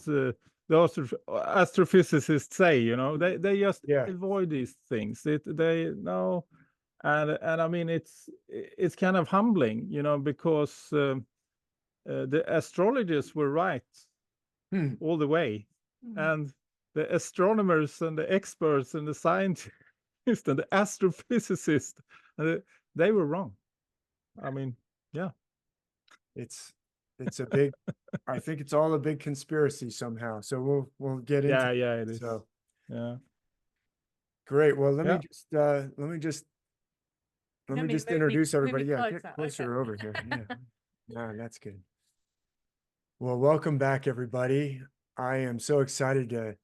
the astrophysicists say, they just avoid these things. They know, and I mean it's kind of humbling, because the astrologers were right all the way, and the astronomers and the experts and the scientists and the astrophysicists, they were wrong. I mean, yeah. It's a big, I think it's all a big conspiracy somehow. So we'll get into it is. So yeah. Great. Well, let me just introduce everybody. Yeah, get closer over here. Yeah. That's good. Well, welcome back, everybody. I am so excited to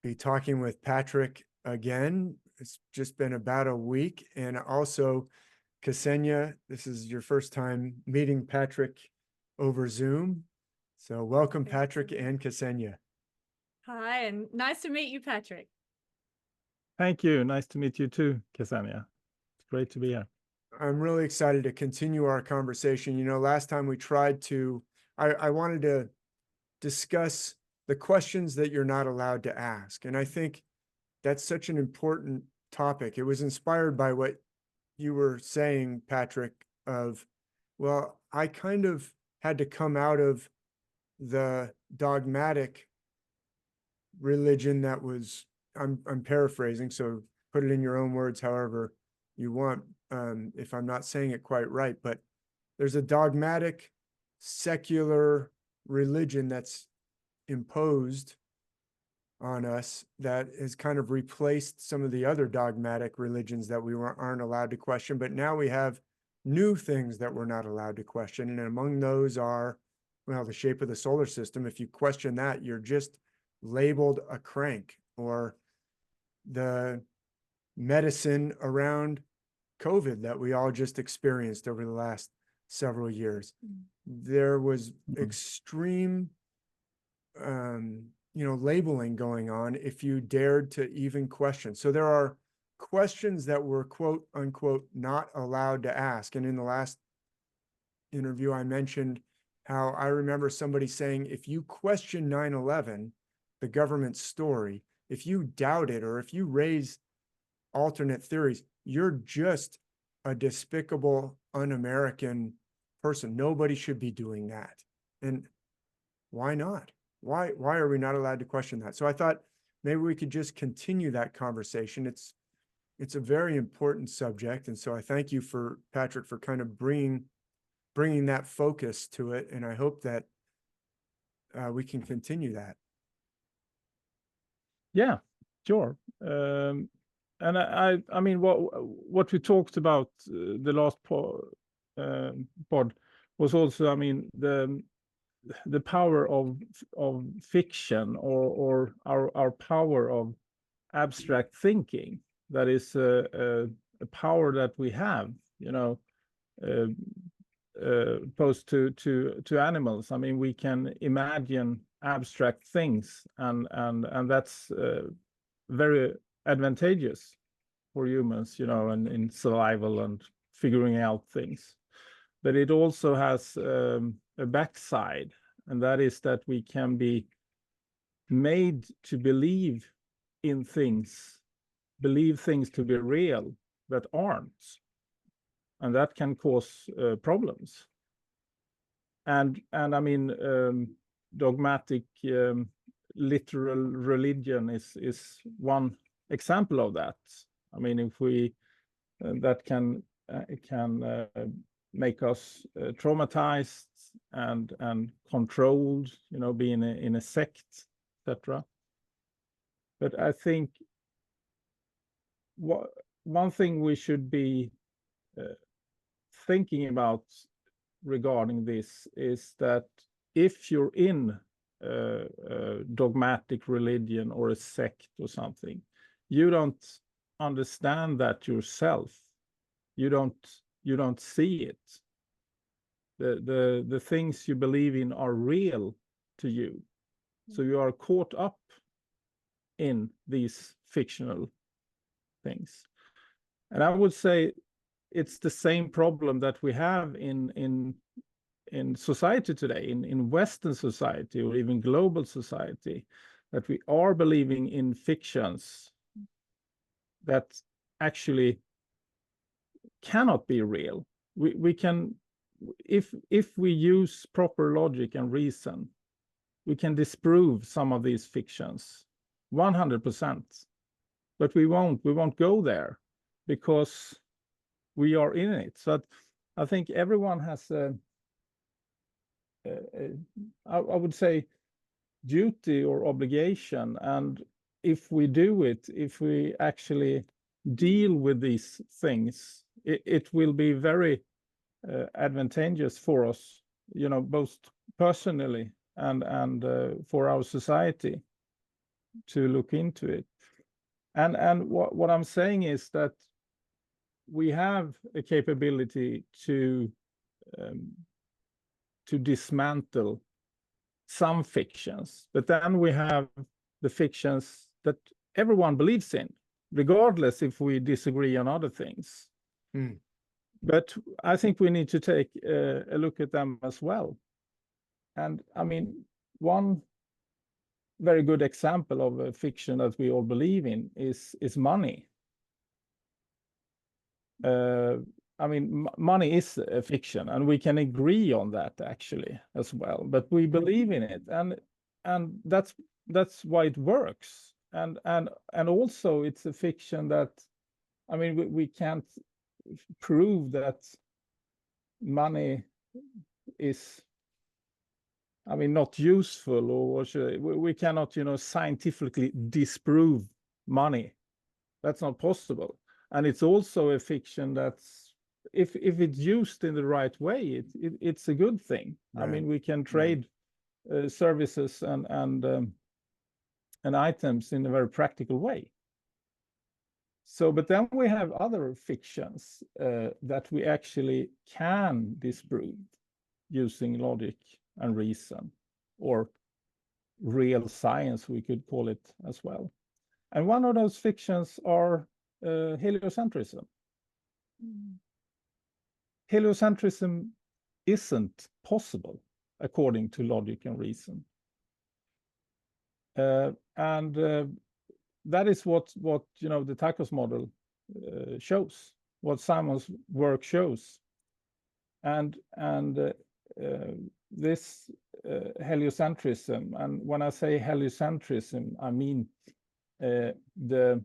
be talking with Patrik again. It's just been about a week, and also Kesenya, this is your first time meeting Patrik over Zoom. So welcome, Patrik and Kesenya. Hi, and nice to meet you, Patrik. Thank you. Nice to meet you too, Kesenya. It's great to be here. I'm really excited to continue our conversation. Last time we tried to, I wanted to discuss the questions that you're not allowed to ask. And I think that's such an important topic. It was inspired by what you were saying, Patrik, I kind of had to come out of the dogmatic religion that was, I'm paraphrasing, so put it in your own words however you want, if I'm not saying it quite right, but there's a dogmatic secular religion that's imposed on us that has kind of replaced some of the other dogmatic religions that we aren't allowed to question. But now we have new things that we're not allowed to question. And among those are, the shape of the solar system. If you question that, you're just labeled a crank. Or the medicine around COVID that we all just experienced over the last several years. There was extreme labeling going on if you dared to even question. So there are questions that were quote unquote not allowed to ask. And in the last interview, I mentioned how I remember somebody saying, if you question 9/11, the government's story, if you doubt it, or if you raise alternate theories, you're just a despicable, un-American person. Nobody should be doing that. And why not? Why are we not allowed to question that? So I thought maybe we could just continue that conversation. It's a very important subject. And so I thank you for Patrik for kind of bringing that focus to it. And I hope that we can continue that. Yeah, sure. And I mean, what we talked about the last pod was also, I mean, the power of fiction, or our power of abstract thinking. That is a power that we have, opposed to animals. I mean, we can imagine abstract things, and that's very advantageous for humans, and in survival and figuring out things. But it also has a backside, and that is that we can be made to believe things to be real that aren't, and that can cause problems. And I mean, dogmatic literal religion is one example of that. I mean, if we that can make us traumatized and controlled, being in a sect, etc. But I think one thing we should be thinking about regarding this is that if you're in a dogmatic religion or a sect or something, you don't understand that yourself. You don't see it. The things you believe in are real to you. So you are caught up in these fictional things. And I would say it's the same problem that we have in in society today, in Western society or even global society, that we are believing in fictions that actually cannot be real. We can, if we use proper logic and reason, we can disprove some of these fictions 100%. But we won't go there because we are in it. So I think everyone has I would say duty or obligation, and if we do it, if we actually deal with these things, it will be very advantageous for us, you know, both personally and for our society to look into it. And what I'm saying is that we have a capability to dismantle some fictions, but then we have the fictions that everyone believes in, regardless if we disagree on other things. Mm. But I think we need to take a look at them as well. And I mean, one very good example of a fiction that we all believe in is money. I mean, money is a fiction, and we can agree on that actually as well. But we believe in it, and that's why it works. And also, it's a fiction that, I mean, we can't prove that money is, I mean, not useful, or we cannot, you know, scientifically disprove money. That's not possible. And it's also a fiction that's, if it's used in the right way, it's a good thing. Right. I mean, we can trade services and items in a very practical way. So, but then we have other fictions that we actually can disprove using logic and reason, or real science, we could call it as well. And one of those fictions are heliocentrism. Heliocentrism isn't possible according to logic and reason. And that is what you know, the Tychos model shows, what Simon's work shows. And this heliocentrism, and when I say heliocentrism, I mean the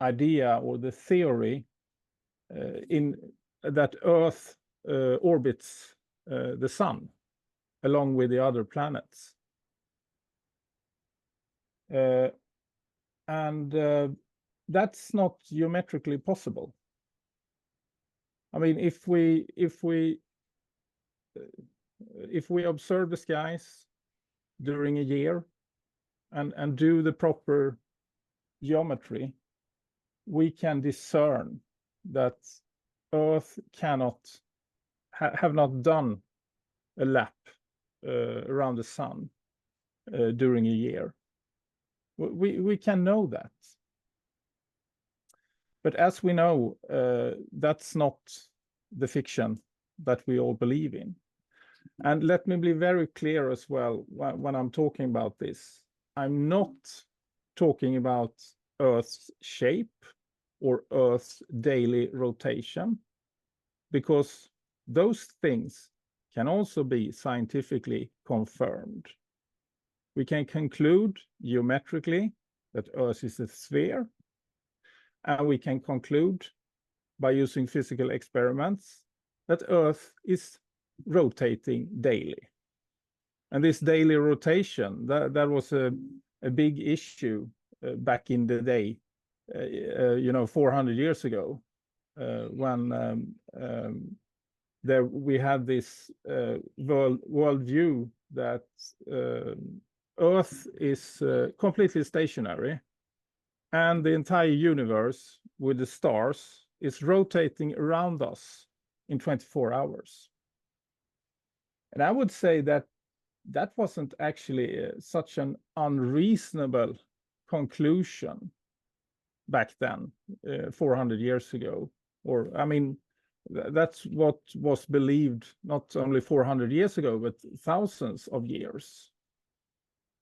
idea or the theory in that Earth orbits the sun along with the other planets. And that's not geometrically possible. I mean, if we observe the skies during a year and do the proper geometry, we can discern that Earth cannot have not done a lap around the sun during a year. We can know that. But as we know, that's not the fiction that we all believe in. And let me be very clear as well when I'm talking about this. I'm not talking about Earth's shape or Earth's daily rotation, because those things can also be scientifically confirmed. We can conclude geometrically that Earth is a sphere, and we can conclude by using physical experiments that Earth is rotating daily. And this daily rotation, that was a big issue back in the day, you know, 400 years ago, when we had this worldview that Earth is completely stationary, and the entire universe with the stars is rotating around us in 24 hours. And I would say that that wasn't actually such an unreasonable conclusion back then, 400 years ago. Or, I mean, That's what was believed not only 400 years ago, but thousands of years.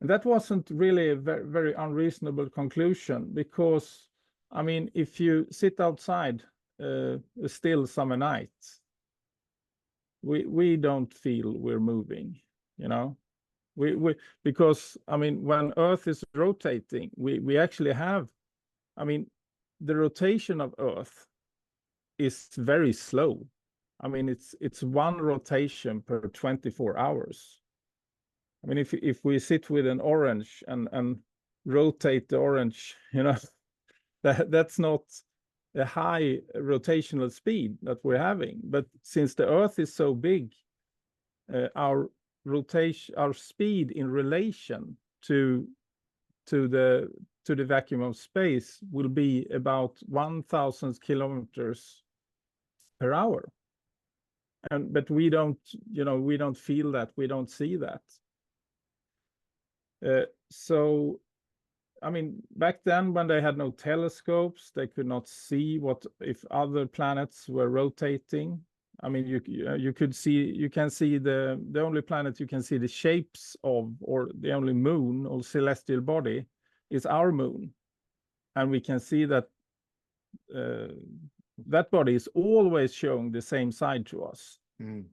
And that wasn't really a very, very unreasonable conclusion, because, I mean, if you sit outside a still summer night, we don't feel we're moving, you know. Because, I mean, when Earth is rotating, we actually have, I mean, the rotation of Earth is very slow. I mean, it's one rotation per 24 hours. I mean, if we sit with an orange and rotate the orange, you know, that's not a high rotational speed that we're having. But since the Earth is so big, our speed in relation to the vacuum of space will be about 1,000 kilometers per hour. But we don't, you know, we don't feel that, we don't see that. So, I mean, back then when they had no telescopes, they could not see what if other planets were rotating. I mean, you can see the only planet you can see the shapes of, or the only moon or celestial body, is our moon, and we can see that that body is always showing the same side to us. And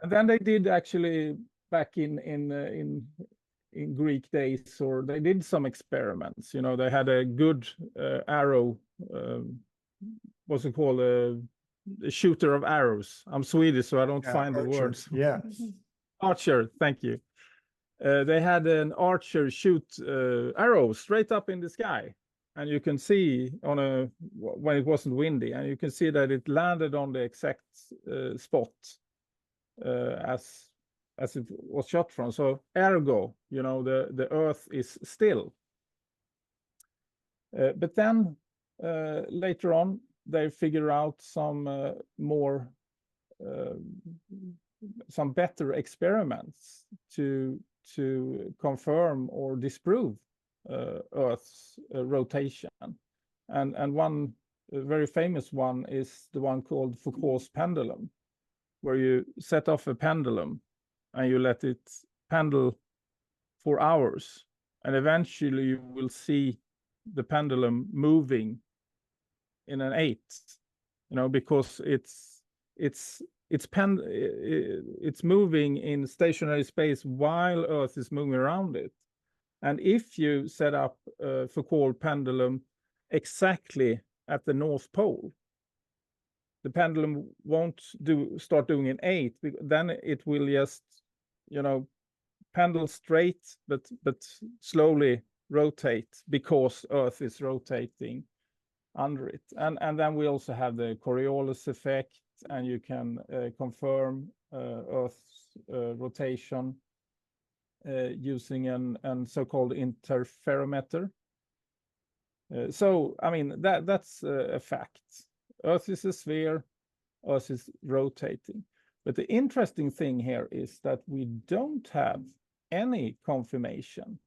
then they did actually back in Greek days, or they did some experiments. You know, they had a good arrow, what's it called, a shooter of arrows. I'm Swedish, so I don't find archer. the words. Yeah. Archer, thank you. They had an archer shoot arrows straight up in the sky, and you can see when it wasn't windy, and you can see that it landed on the exact spot as it was shot from. So ergo, you know, the Earth is still. But then later on, they figure out some some better experiments to confirm or disprove Earth's rotation. And one very famous one is the one called Foucault's pendulum, where you set off a pendulum and you let it pendule for hours, and eventually you will see the pendulum moving in an 8, you know, because it's moving in stationary space while Earth is moving around it. And if you set up a Foucault pendulum exactly at the North Pole, the pendulum won't start doing an 8, then it will just, you know, pendule straight, but slowly rotate, because Earth is rotating under it. And then we also have the Coriolis effect, and you can confirm Earth's rotation using an so-called interferometer. So, I mean, that's a fact. Earth is a sphere, Earth is rotating. But the interesting thing here is that we don't have any confirmation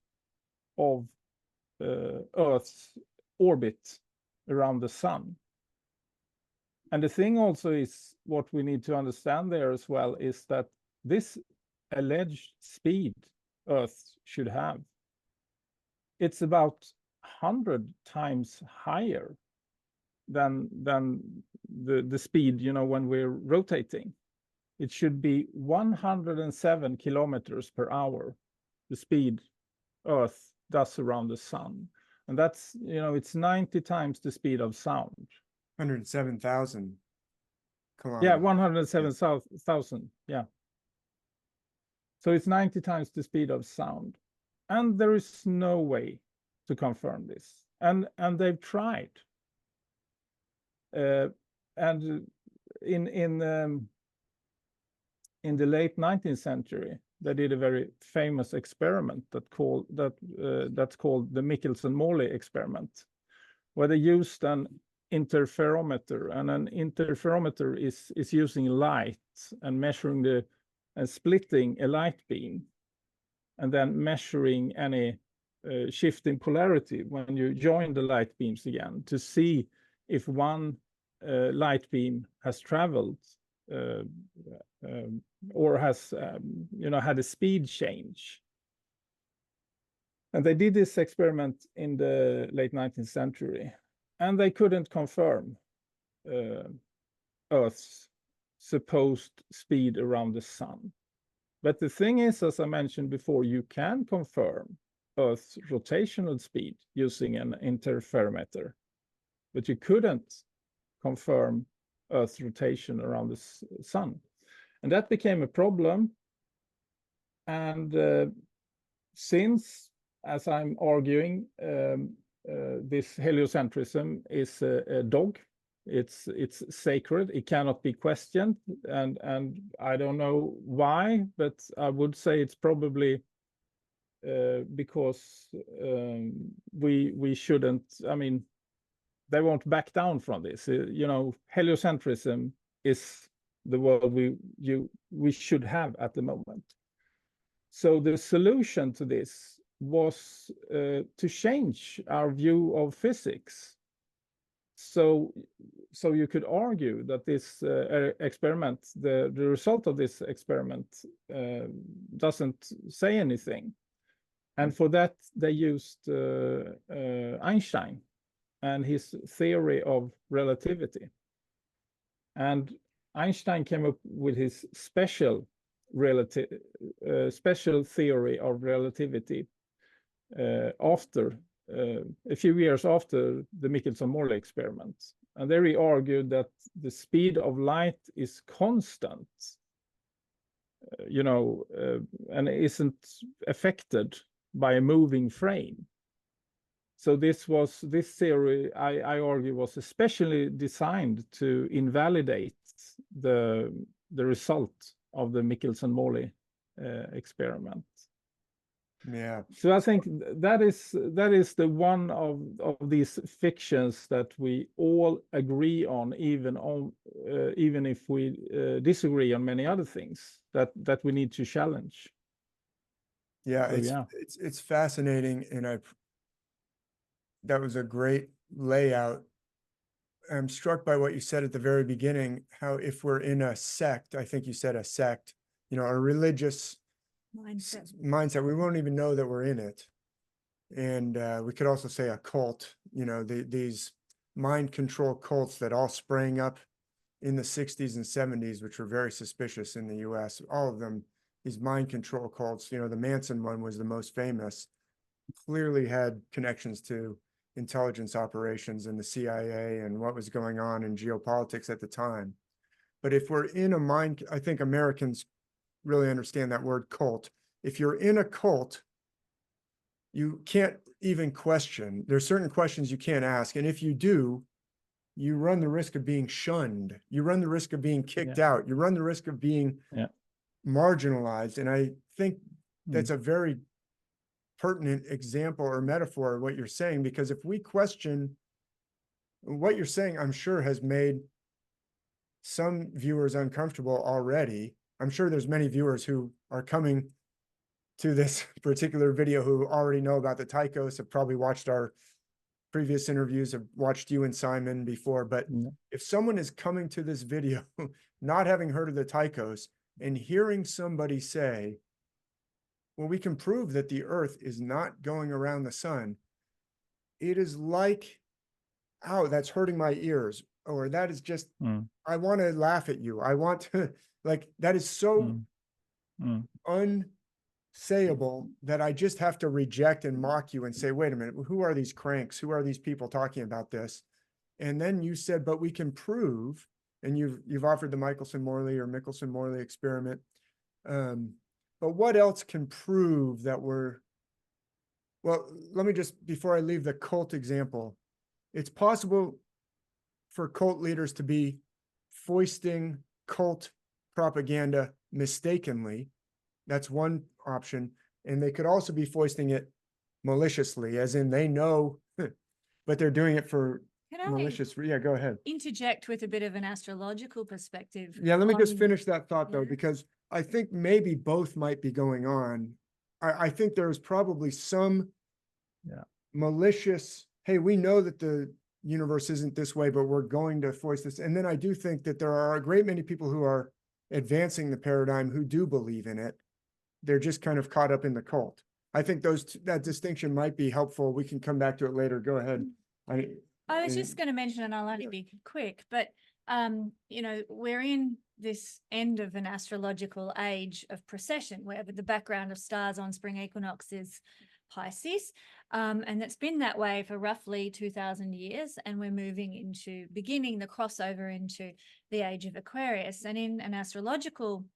of Earth's orbit around the sun. And the thing also is, what we need to understand there as well, is that this alleged speed Earth should have, it's about 100 times higher than the speed, you know, when we're rotating. It should be 107 kilometers per hour, the speed Earth does around the sun. And that's, you know, it's 90 times the speed of sound. 107,000 kilometers. Yeah, 107,000. Yeah. So it's 90 times the speed of sound. And there is no way to confirm this. And they've tried. And in the late 19th century, they did a very famous experiment that's called the Michelson-Morley experiment, where they used an interferometer, and an interferometer is using light and measuring and splitting a light beam, and then measuring any shift in polarity when you join the light beams again, to see if one light beam has traveled or has had a speed change. And they did this experiment in the late 19th century, and they couldn't confirm Earth's supposed speed around the sun. But the thing is, as I mentioned before, you can confirm Earth's rotational speed using an interferometer, but you couldn't confirm Earth's rotation around the sun. And that became a problem. And since, as I'm arguing, this heliocentrism is a dog, it's sacred, it cannot be questioned, and I don't know why, but I would say it's probably because we shouldn't, I mean, they won't back down from this. Heliocentrism is the world we should have at the moment. So the solution to this was to change our view of physics. So you could argue that this experiment, the result of this experiment, doesn't say anything. And for that, they used Einstein and his theory of relativity. And Einstein came up with his special theory of relativity after a few years after the Michelson-Morley experiment. And there he argued that the speed of light is constant, and isn't affected by a moving frame. So this theory, I argue, was especially designed to invalidate the result of the Michelson-Morley experiment. Yeah. So I think that is the one of these fictions that we all agree on, even if we disagree on many other things that we need to challenge. Yeah, So, it's fascinating, and that was a great layout. I'm struck by what you said at the very beginning, how if we're in a sect, I think you said a sect, a religious mindset, we won't even know that we're in it. And we could also say a cult, these mind control cults that all sprang up in the 60s and 70s, which were very suspicious in the US. All of them, these mind control cults, the Manson one was the most famous, clearly had connections to intelligence operations and the CIA and what was going on in geopolitics at the time. But if we're in a I think Americans really understand that word cult. If you're in a cult, you can't even question. There's certain questions you can't ask. And if you do, you run the risk of being shunned. You run the risk of being kicked out. You run the risk of being marginalized. And I think that's a very pertinent example or metaphor of what you're saying, because if we question what you're saying, I'm sure has made some viewers uncomfortable already. I'm sure there's many viewers who are coming to this particular video who already know about the Tychos, have probably watched our previous interviews, have watched you and Simon before. But if someone is coming to this video not having heard of the Tychos and hearing somebody say, well, we can prove that the Earth is not going around the sun, it is like, ow, that's hurting my ears, or that is just, I want to laugh at you. I want to, that is so unsayable that I just have to reject and mock you and say, wait a minute, who are these cranks? Who are these people talking about this? And then you said, but we can prove, and you've offered the Michelson-Morley experiment. But what else can prove that well, let me just, before I leave the cult example, it's possible for cult leaders to be foisting cult propaganda mistakenly. That's one option. And they could also be foisting it maliciously, as in they know, but they're doing it for malicious. Yeah, go ahead. Interject with a bit of an astrological perspective. Yeah, let me just finish that thought though, because I think maybe both might be going on. I think there's probably some malicious, hey, we know that the universe isn't this way, but we're going to force this. And then I do think that there are a great many people who are advancing the paradigm who do believe in it. They're just kind of caught up in the cult. I think that distinction might be helpful. We can come back to it later. Go ahead. I was just going to mention, and I'll only be quick, but you know, we're in this end of an astrological age of precession, where the background of stars on spring equinox is Pisces, and it's been that way for roughly 2,000 years, and we're beginning the crossover into the age of Aquarius. And in an astrological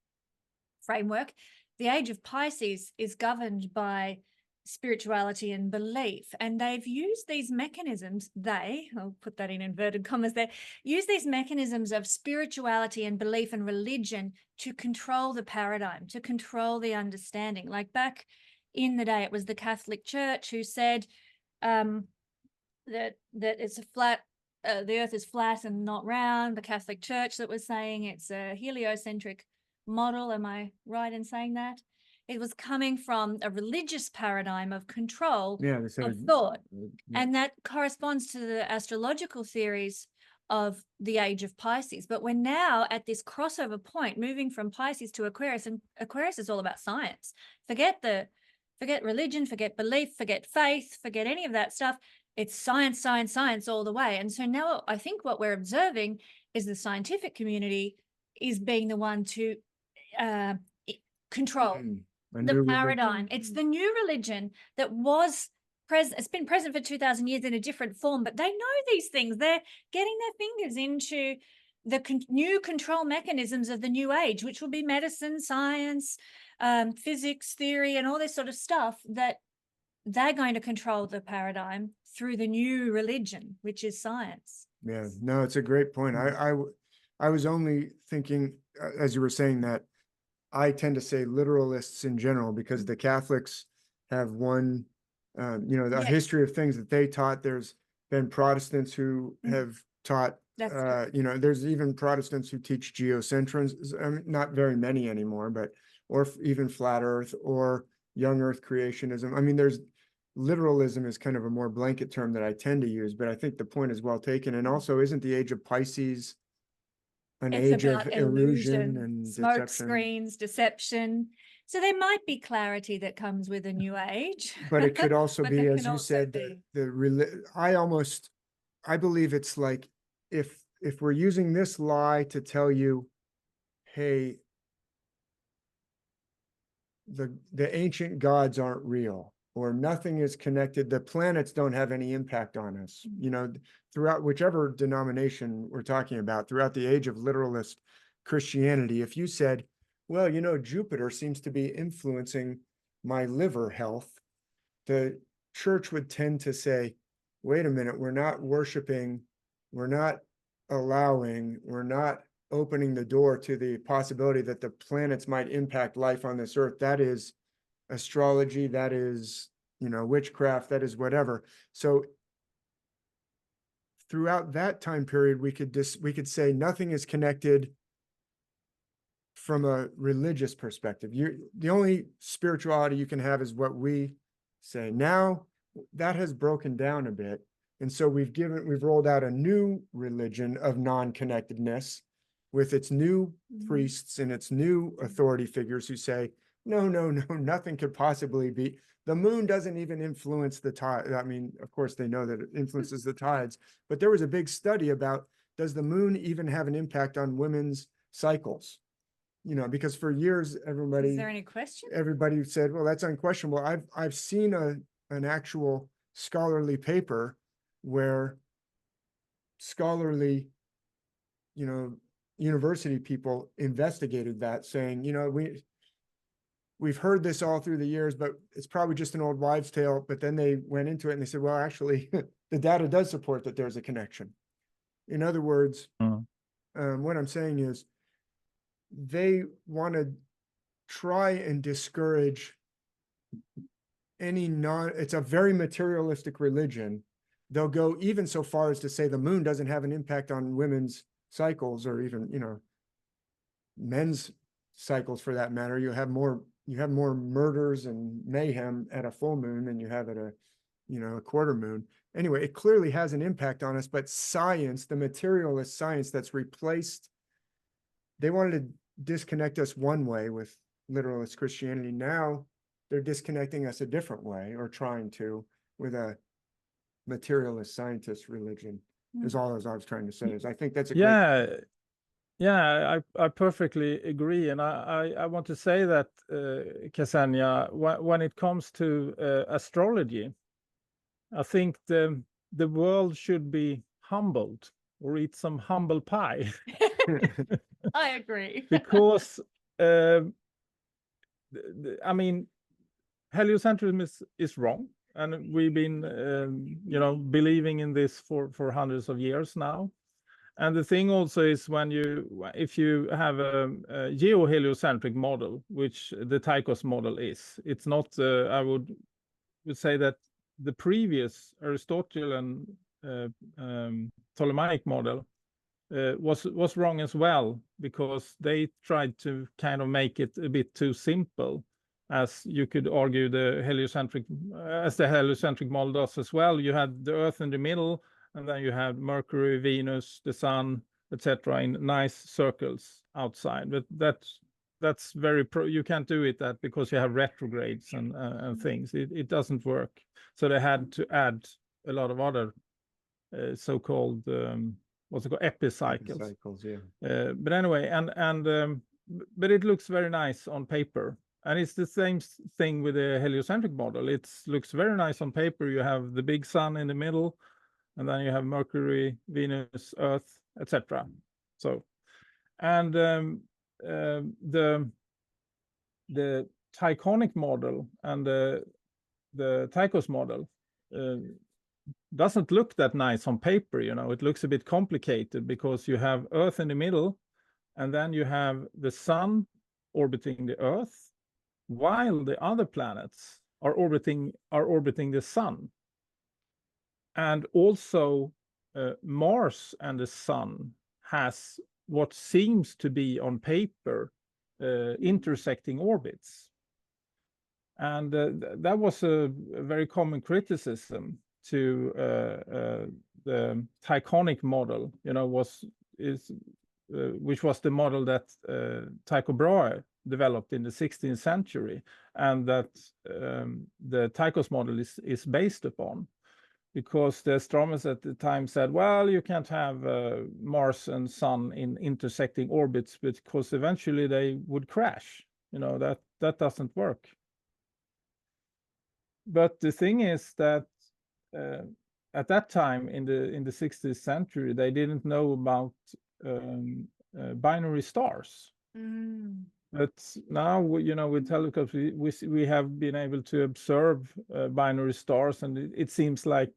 framework, the age of Pisces is governed by spirituality and belief, and they've used these mechanisms, I'll put that in inverted commas there, use these mechanisms of spirituality and belief and religion to control the paradigm, to control the understanding. Like back in the day, it was the Catholic Church who said that it's a flat, the earth is flat and not round. The Catholic Church that was saying it's a heliocentric model. Am I right in saying that? It was coming from a religious paradigm of control of thought. Yeah. And that corresponds to the astrological theories of the age of Pisces. But we're now at this crossover point, moving from Pisces to Aquarius, and Aquarius is all about science. Forget religion, forget belief, forget faith, forget any of that stuff. It's science, science, science all the way. And so now I think what we're observing is the scientific community is being the one to control the paradigm. It's the new religion that was present. It's been present for 2,000 years in a different form, but they know these things. They're getting their fingers into the new control mechanisms of the new age, which will be medicine, science, physics, theory, and all this sort of stuff, that they're going to control the paradigm through the new religion, which is science. Yeah, no, it's a great point. I was only thinking, as you were saying that, I tend to say literalists in general, because the Catholics have one, a history of things that they taught. There's been Protestants who have taught, there's even Protestants who teach geocentrism, not very many anymore, but, or even flat earth or young earth creationism. I mean, there's literalism is kind of a more blanket term that I tend to use, but I think the point is well taken. And also, isn't the age of Pisces an age of illusion and smoke deception? screens, deception. So there might be clarity that comes with a new age. But it could also But be, there as can you also said, be- I believe it's like, if we're using this lie to tell you, hey, the ancient gods aren't real, or nothing is connected, the planets don't have any impact on us, throughout whichever denomination we're talking about, throughout the age of literalist Christianity, if you said, well, Jupiter seems to be influencing my liver health, the church would tend to say, wait a minute, we're not worshiping, we're not allowing, we're not opening the door to the possibility that the planets might impact life on this earth. That is astrology, that is, witchcraft, that is whatever. So throughout that time period, we could say nothing is connected from a religious perspective. The only spirituality you can have is what we say. Now that has broken down a bit. And so we've rolled out a new religion of non-connectedness with its new priests and its new authority figures who say, no, nothing could possibly be. The moon doesn't even influence the tide. I mean, of course, they know that it influences the tides, but there was a big study about, does the moon even have an impact on women's cycles? Because for years, everybody— Is there any question? Everybody said, well, that's unquestionable. I've seen an actual scholarly paper where scholarly, university people investigated that, saying, we've heard this all through the years, but it's probably just an old wives' tale. But then they went into it and they said, well, actually, the data does support that there's a connection. In other words, what I'm saying is, they want to try and discourage it's a very materialistic religion. They'll go even so far as to say the moon doesn't have an impact on women's cycles, or even, men's cycles for that matter. You have more murders and mayhem at a full moon than you have at you know, a quarter moon. Anyway, it clearly has an impact on us, but science, the materialist science that's replaced, they wanted to disconnect us one way with literalist Christianity. Now they're disconnecting us a different way, or trying to, with a materialist scientist religion, is all as I was trying to say. Is I think that's a great. Yeah, I perfectly agree. And I want to say that, Kesenya, when it comes to astrology, I think the world should be humbled, or eat some humble pie. I agree. Because, I mean, heliocentrism is wrong. And we've been, you know, believing in this for hundreds of years now. And the thing also is, if you have a geoheliocentric model, which the Tychos model is, it's not, I would say that the previous Aristotelian Ptolemaic model was wrong as well, because they tried to kind of make it a bit too simple, as you could argue the heliocentric model does as well. You had the Earth in the middle, and then you have Mercury, Venus, the Sun, etc., in nice circles outside. But that's very you can't do it that, because you have retrogrades and things. It doesn't work. So they had to add a lot of other so-called what's it called, epicycles. Epicycles, yeah. But anyway, but it looks very nice on paper. And it's the same thing with the heliocentric model. It looks very nice on paper. You have the big sun in the middle, and then you have Mercury, Venus, Earth, etc. So, and the Tychonic model and the Tychos model doesn't look that nice on paper. You know, it looks a bit complicated, because you have Earth in the middle, and then you have the sun orbiting the Earth, while the other planets are orbiting the sun. And also Mars and the sun has what seems to be on paper intersecting orbits. And that was a very common criticism to the Tychonic model, you know, which was the model that Tycho Brahe developed in the 16th century, and that the Tychos model is based upon. Because the astronomers at the time said, well, you can't have Mars and Sun in intersecting orbits, because eventually they would crash. You know, that doesn't work. But the thing is that at that time in the 16th century, they didn't know about binary stars. But now, you know, with telescopes, we have been able to observe binary stars, and it seems like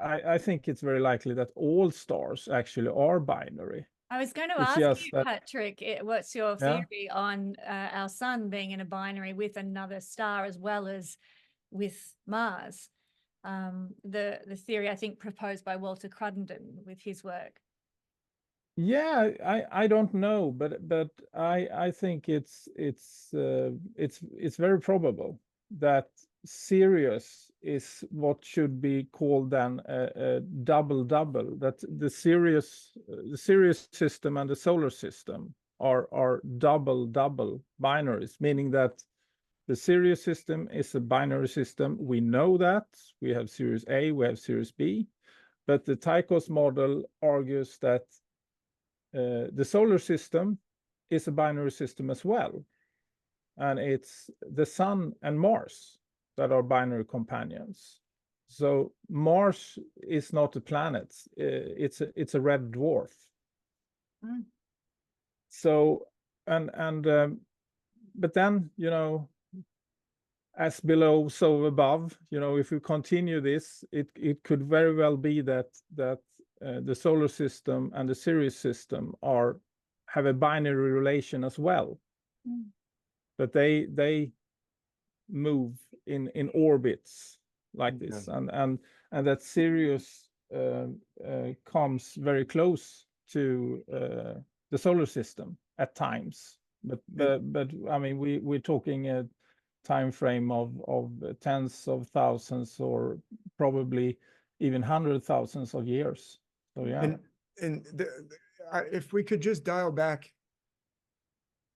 I think it's very likely that all stars actually are binary. I was going to ask you, Patrik, what's your theory on our sun being in a binary with another star, as well as with Mars? The theory, I think, proposed by Walter Cruttenden with his work. Yeah, I don't know, but I think it's very probable that Sirius is what should be called then a double-double. That the Sirius system and the solar system are double-double binaries, meaning that the Sirius system is a binary system. We know that. We have Sirius A, we have Sirius B, but the Tychos model argues that the solar system is a binary system as well. And it's the Sun and Mars that are binary companions. So Mars is not a planet. It's a red dwarf. So, but then, you know, as below, so above, you know, if we continue this, it could very well be that the solar system and the Sirius system have a binary relation as well. But they move in orbits like this, and that Sirius comes very close to the solar system at times. But I mean, we're talking time frame of tens of thousands or probably even 100,000s of years. So yeah. If we could just dial back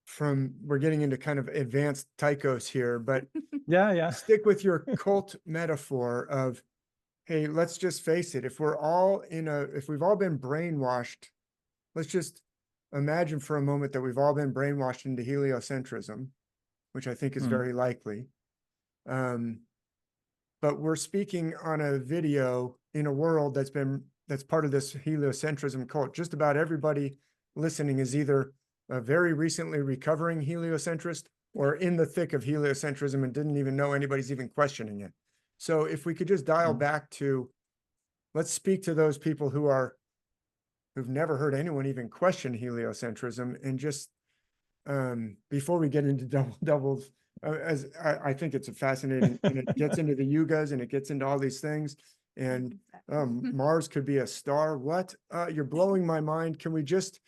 from, we're getting into kind of advanced Tychos here, but yeah. stick with your cult metaphor of, hey, let's just face it. If we've all been brainwashed, let's just imagine for a moment that we've all been brainwashed into heliocentrism, which I think is very likely. But we're speaking on a video in a world that's part of this heliocentrism cult. Just about everybody listening is either a very recently recovering heliocentrist or in the thick of heliocentrism and didn't even know anybody's even questioning it. So if we could just dial back to, let's speak to those people who've never heard anyone even question heliocentrism, and just before we get into doubles, as I think it's a fascinating, and it gets into the yugas and it gets into all these things, and Mars could be a star. What? You're blowing my mind. Can we just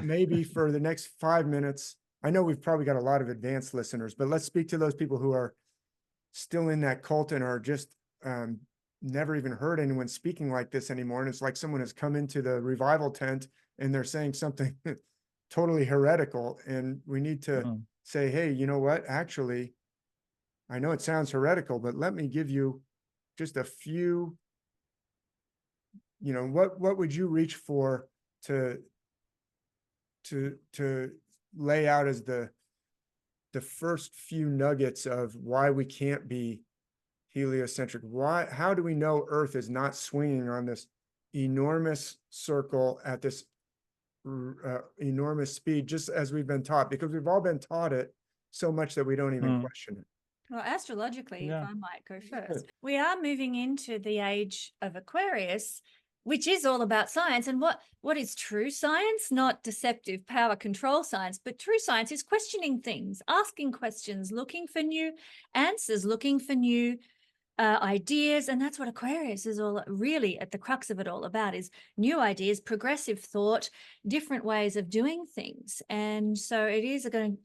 maybe for the next 5 minutes, I know we've probably got a lot of advanced listeners, but let's speak to those people who are still in that cult and are just never even heard anyone speaking like this anymore. And it's like someone has come into the revival tent and they're saying something totally heretical. And we need to say, hey, you know what? Actually, I know it sounds heretical, but let me give you just a few, what would you reach for to lay out as the first few nuggets of why we can't be heliocentric? How do we know Earth is not swinging on this enormous circle at this enormous speed, just as we've been taught? Because we've all been taught it so much that we don't even question it. Well, astrologically, if I might go first, we are moving into the age of Aquarius, which is all about science. And what is true science? Not deceptive power control science, but true science is questioning things, asking questions, looking for new answers, looking for new ideas. And that's what Aquarius is all really at the crux of it all about, is new ideas, progressive thought, different ways of doing things. And so it is going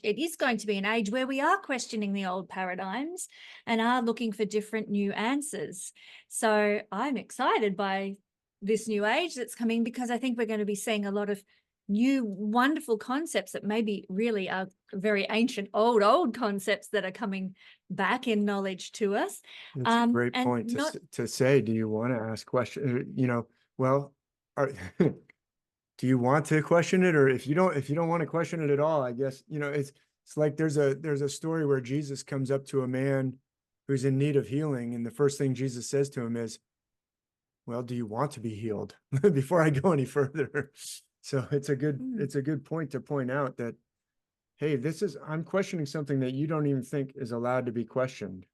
to be an age where we are questioning the old paradigms and are looking for different new answers. So I'm excited by this new age that's coming, because I think we're going to be seeing a lot of new wonderful concepts that maybe really are very ancient, old concepts that are coming back in knowledge to us. It's a great point to say, do you want to ask questions? Do you want to question it? Or if you don't want to question it at all, I guess, it's like there's a story where Jesus comes up to a man who's in need of healing. And the first thing Jesus says to him is, well, do you want to be healed? Before I go any further. So it's a good point to point out that, hey, I'm questioning something that you don't even think is allowed to be questioned.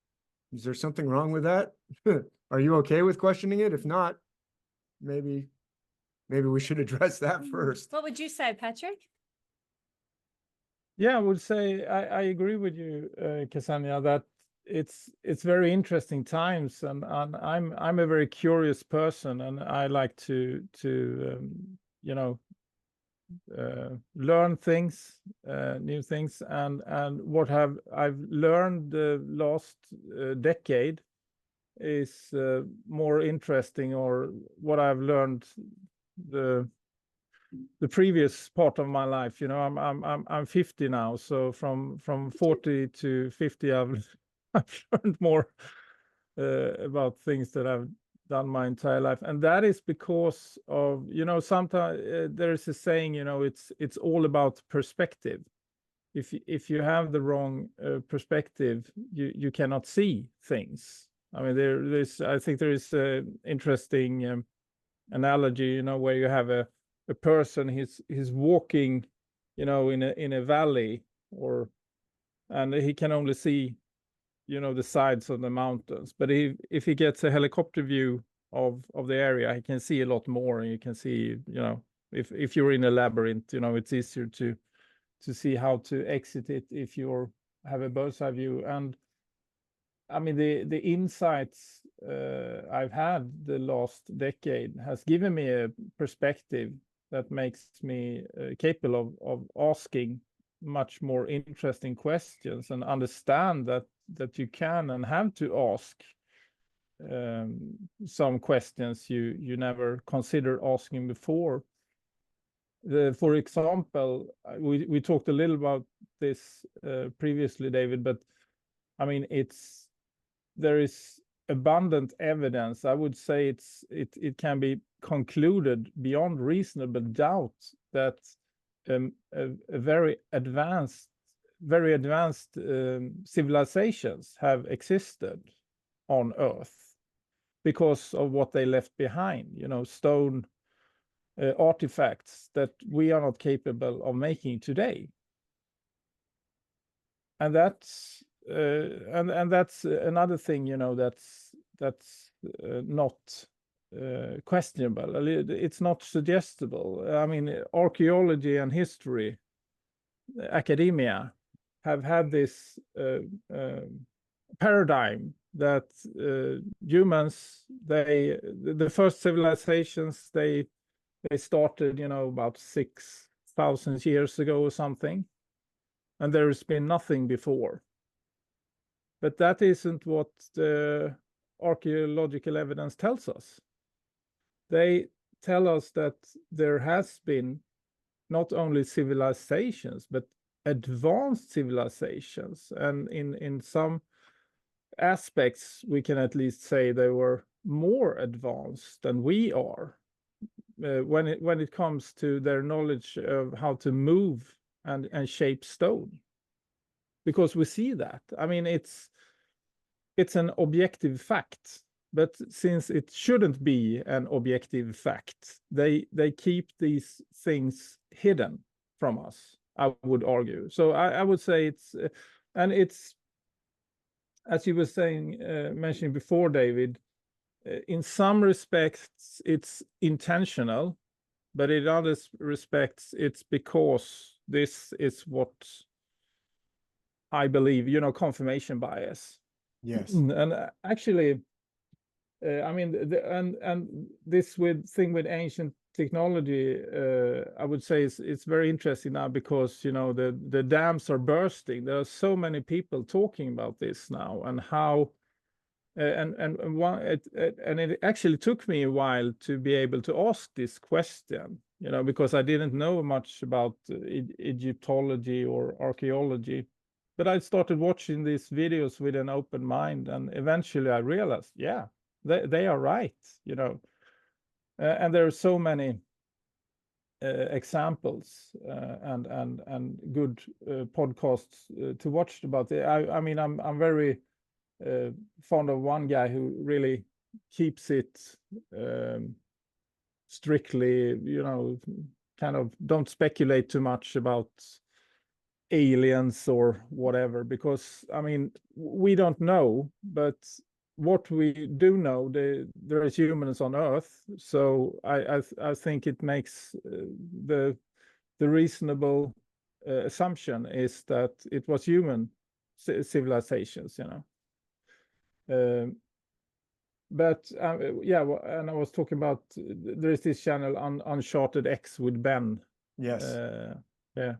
Is there something wrong with that? Are you okay with questioning it? If not, maybe we should address that first. What would you say, Patrik? Yeah, I would say I agree with you, Kesenya, that it's very interesting times, and I'm a very curious person, and I like to learn things, new things, and what I've learned the last decade is more interesting, or what I've learned the previous part of my life. I'm 50 now, so from 40 to 50, I've learned more about things that I've done my entire life, and that is because of sometimes there is a saying, it's all about perspective. If you have the wrong perspective, you cannot see things. I mean, I think there is an interesting analogy, where you have a person, he's walking, in a valley, and he can only see the sides of the mountains. But if he gets a helicopter view of the area, he can see a lot more, and you can see, if you're in a labyrinth, it's easier to see how to exit it if you have a bird's eye view. And I mean, the insights I've had the last decade has given me a perspective that makes me capable of asking much more interesting questions, and understand that you can and have to ask some questions you never considered asking before. For example, we talked a little about this previously, David, but I mean, there is abundant evidence. I would say it can be concluded beyond reasonable doubt that very advanced civilizations have existed on Earth because of what they left behind, stone artifacts that we are not capable of making today. And that's that's another thing, that's not questionable. It's not suggestible. I mean, archaeology and history, academia, have had this paradigm that humans, the first civilizations, they started, about 6,000 years ago or something, and there's been nothing before. But that isn't what the archaeological evidence tells us. They tell us that there has been not only civilizations, but advanced civilizations. And in some aspects, we can at least say they were more advanced than we are when it comes to their knowledge of how to move and shape stone. Because we see that. I mean, it's an objective fact, but since it shouldn't be an objective fact, they keep these things hidden from us, I would argue. So I would say it's as you were saying, mentioning before, David, in some respects it's intentional, but in other respects it's because this is what I believe, confirmation bias. Yes. And actually, I mean, and this thing with ancient technology, I would say it's very interesting now because the dams are bursting. There are so many people talking about this now, and how, and it actually took me a while to be able to ask this question, because I didn't know much about Egyptology or archaeology. But I started watching these videos with an open mind, and eventually I realized, yeah, they are right, and there are so many examples and good podcasts to watch about it. I mean, I'm very fond of one guy who really keeps it strictly, kind of don't speculate too much about aliens or whatever, because I mean, we don't know, but what we do know, there is humans on Earth, so I think it makes the reasonable assumption is that it was human civilizations, but yeah, and I was talking about, there is this channel Uncharted X with Ben. Yes. Yeah.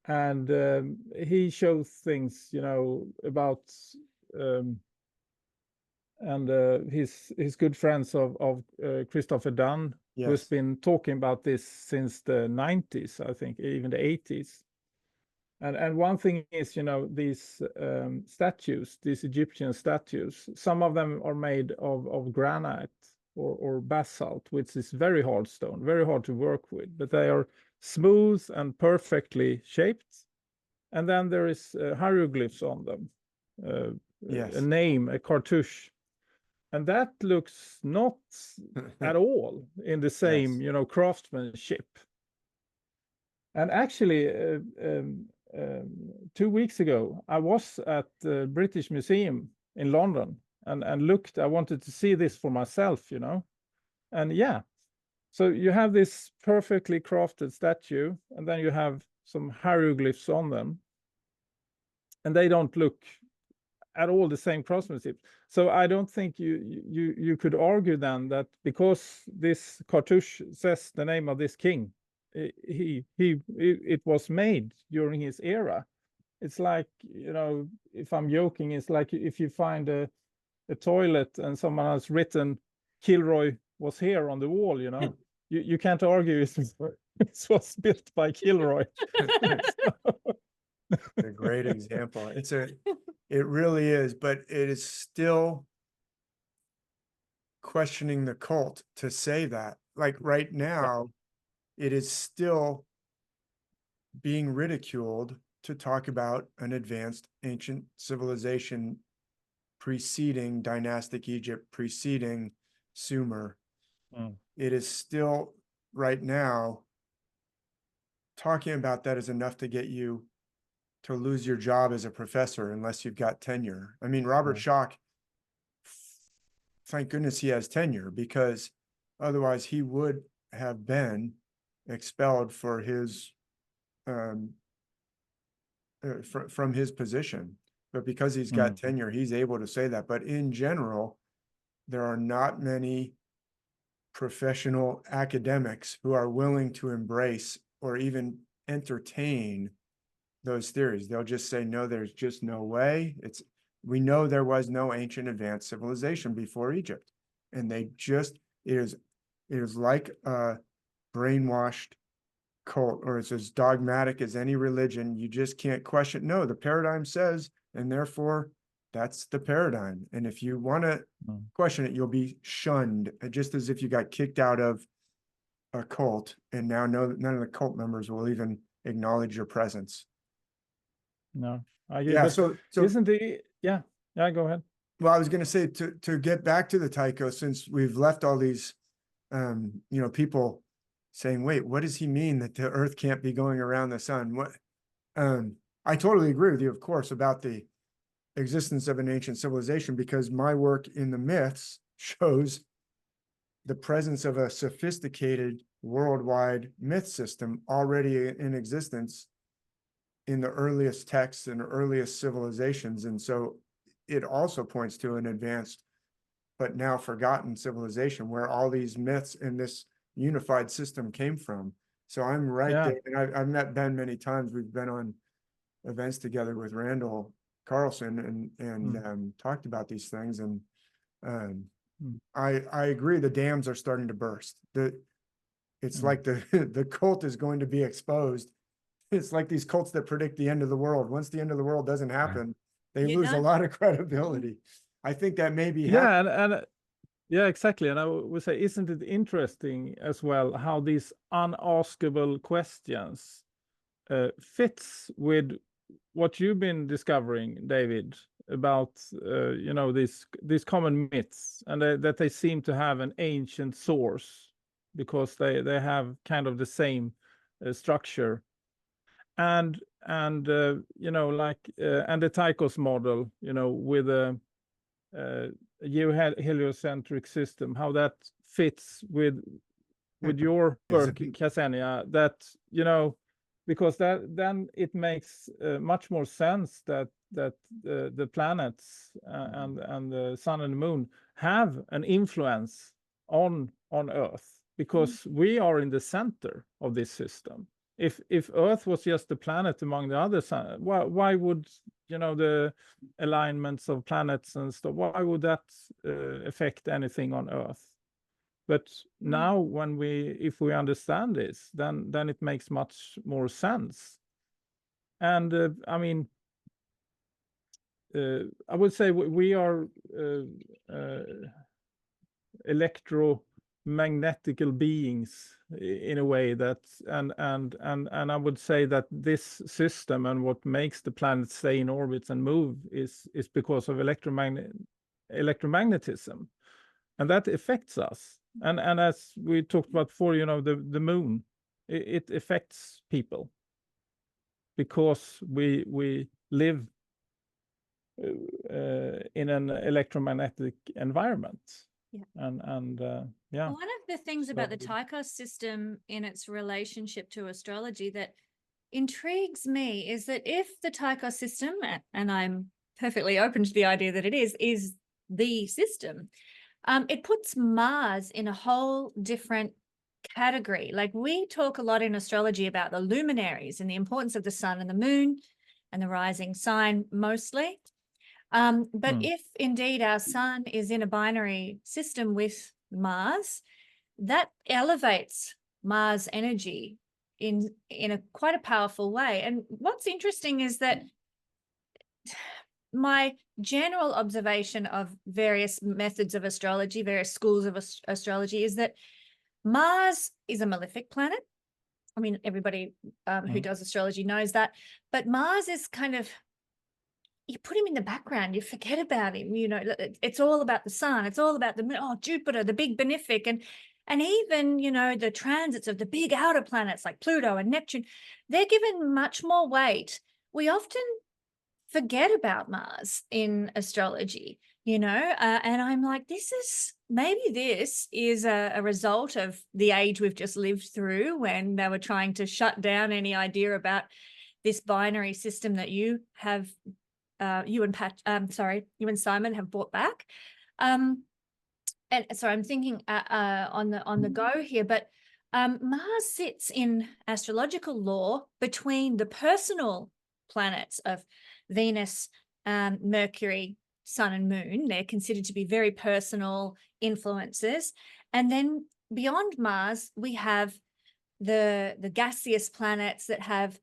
And he shows things, about and his good friends of Christopher Dunn, Yes. who's been talking about this since the 90s, I think, even the 80s. And one thing is, these statues, these Egyptian statues, some of them are made of granite or basalt, which is very hard stone, very hard to work with, but they are smooth and perfectly shaped. And then there is hieroglyphs on them, Yes. a name, a cartouche. And that looks not at all in the same, Yes. Craftsmanship. And actually, 2 weeks ago, I was at the British Museum in London and looked. I wanted to see this for myself, and yeah. So you have this perfectly crafted statue, and then you have some hieroglyphs on them, and they don't look at all the same craftsmanship. So I don't think you could argue then that because this cartouche says the name of this king, it was made during his era, it's like, you know, if I'm joking, it's like if you find a toilet and someone has written Kilroy was here on the wall, you know, you can't argue it was built by Kilroy. A great example. It really is, but it is still questioning the cult to say that. Like right now, it is still being ridiculed to talk about an advanced ancient civilization preceding dynastic Egypt, preceding Sumer. It is still right now, talking about that is enough to get you to lose your job as a professor unless you've got tenure. I mean, Robert Schoch, thank goodness he has tenure, because otherwise he would have been expelled for his from his position. But because he's got tenure, he's able to say that. But in general, there are not many professional academics who are willing to embrace or even entertain those theories. They'll just say, no, there's just no way. We know there was no ancient advanced civilization before Egypt. And they just, it is like a brainwashed cult, or it's as dogmatic as any religion. You just can't question. No, the paradigm says, and therefore that's the paradigm. And if you want to question it, you'll be shunned, just as if you got kicked out of a cult, and now none of the cult members will even acknowledge your presence. No, I agree. Yeah. But So isn't it? Yeah. Go ahead. Well, I was going to say, to get back to the Tychos, since we've left all these, people saying, wait, what does he mean that the Earth can't be going around the sun? What? I totally agree with you, of course, about the existence of an ancient civilization, because my work in the myths shows the presence of a sophisticated worldwide myth system already in existence in the earliest texts and earliest civilizations. And so it also points to an advanced but now forgotten civilization where all these myths and this unified system came from. So I'm right there. And I've met Ben many times. We've been on events together with Randall Carlson and talked about these things. And I agree, the dams are starting to burst. It's like the cult is going to be exposed. It's like these cults that predict the end of the world. Once the end of the world doesn't happen, they lose a lot of credibility. I think that may be happening. And yeah, exactly. And I would say, isn't it interesting as well how these unaskable questions fits with what you've been discovering, David, about these common myths, and that they seem to have an ancient source because they have kind of the same structure, and the Tychos model, with a heliocentric system, how that fits with your work, Kesenya, that because then it makes much more sense that the planets and the sun and the moon have an influence on Earth, because we are in the center of this system. If Earth was just a planet among the other sun, why would the alignments of planets and stuff, why would that affect anything on Earth? But now if we understand this, then it makes much more sense. And I mean, I would say we are electromagnetical beings in a way, that and I would say that this system and what makes the planet stay in orbits and move is because of electromagnetism, and that affects us. And as we talked about before, the moon, it affects people because we live in an electromagnetic environment. One of the things about the Tychos system in its relationship to astrology that intrigues me is that if the Tychos system, and I'm perfectly open to the idea that it is the system, it puts Mars in a whole different category. Like, we talk a lot in astrology about the luminaries and the importance of the sun and the moon and the rising sign mostly. But if indeed our sun is in a binary system with Mars, that elevates Mars energy in a quite a powerful way. And what's interesting is that my general observation of various methods of astrology, various schools of astrology, is that Mars is a malefic planet. I mean, everybody who does astrology knows that, but Mars is kind of, you put him in the background, you forget about him. You know, it's all about the sun. It's all about Jupiter, the big benefic, and even, you know, the transits of the big outer planets like Pluto and Neptune. They're given much more weight. We often forget about Mars in astrology, you know, and I'm like, this is a result of the age we've just lived through, when they were trying to shut down any idea about this binary system that you have. You and Simon have brought back. And so I'm thinking on the go here, but Mars sits in astrological lore between the personal planets of Venus, Mercury, Sun and Moon. They're considered to be very personal influences. And then beyond Mars, we have the gaseous planets that have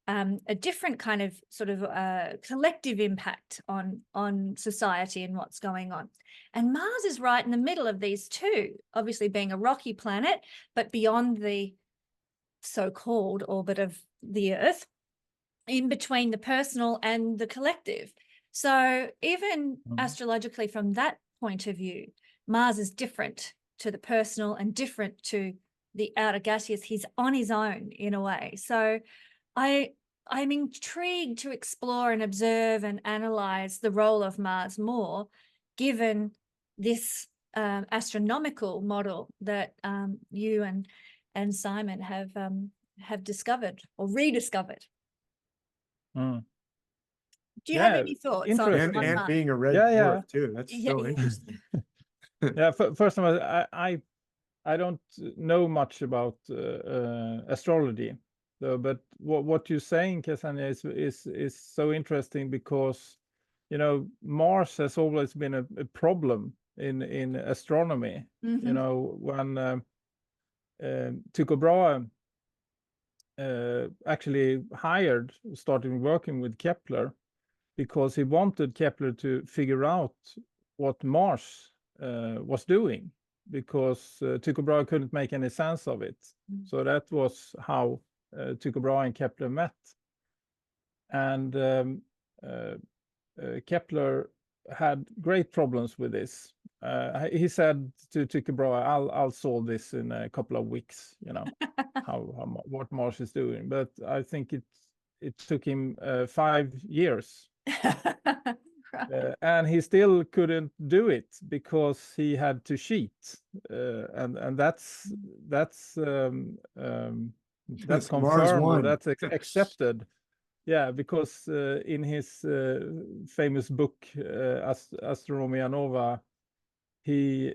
a different kind of sort of collective impact on society and what's going on. And Mars is right in the middle of these two, obviously being a rocky planet, but beyond the so-called orbit of the Earth, in between the personal and the collective. So even astrologically from that point of view, Mars is different to the personal and different to the outer gaseous. He's on his own in a way. So I'm intrigued to explore and observe and analyze the role of Mars more, given this astronomical model that you and Simon have discovered or rediscovered. Do you have any thoughts on and Mars? being a red dwarf too? That's so interesting. First of all, I don't know much about astrology. So, but what you're saying, Kesenya, is so interesting, because, you know, Mars has always been a problem in astronomy. You know, when Tycho Brahe actually started working with Kepler, because he wanted Kepler to figure out what Mars was doing, because Tycho Brahe couldn't make any sense of it. So that was how Tycho Brahe and Kepler met. And Kepler had great problems with this. He said to Tycho Brahe, I'll solve this in a couple of weeks, you know, what Mars is doing. But I think it took him 5 years. And he still couldn't do it, because he had to cheat, and that's confirmed, or that's accepted. Yeah, because in his famous book Astronomia Nova, he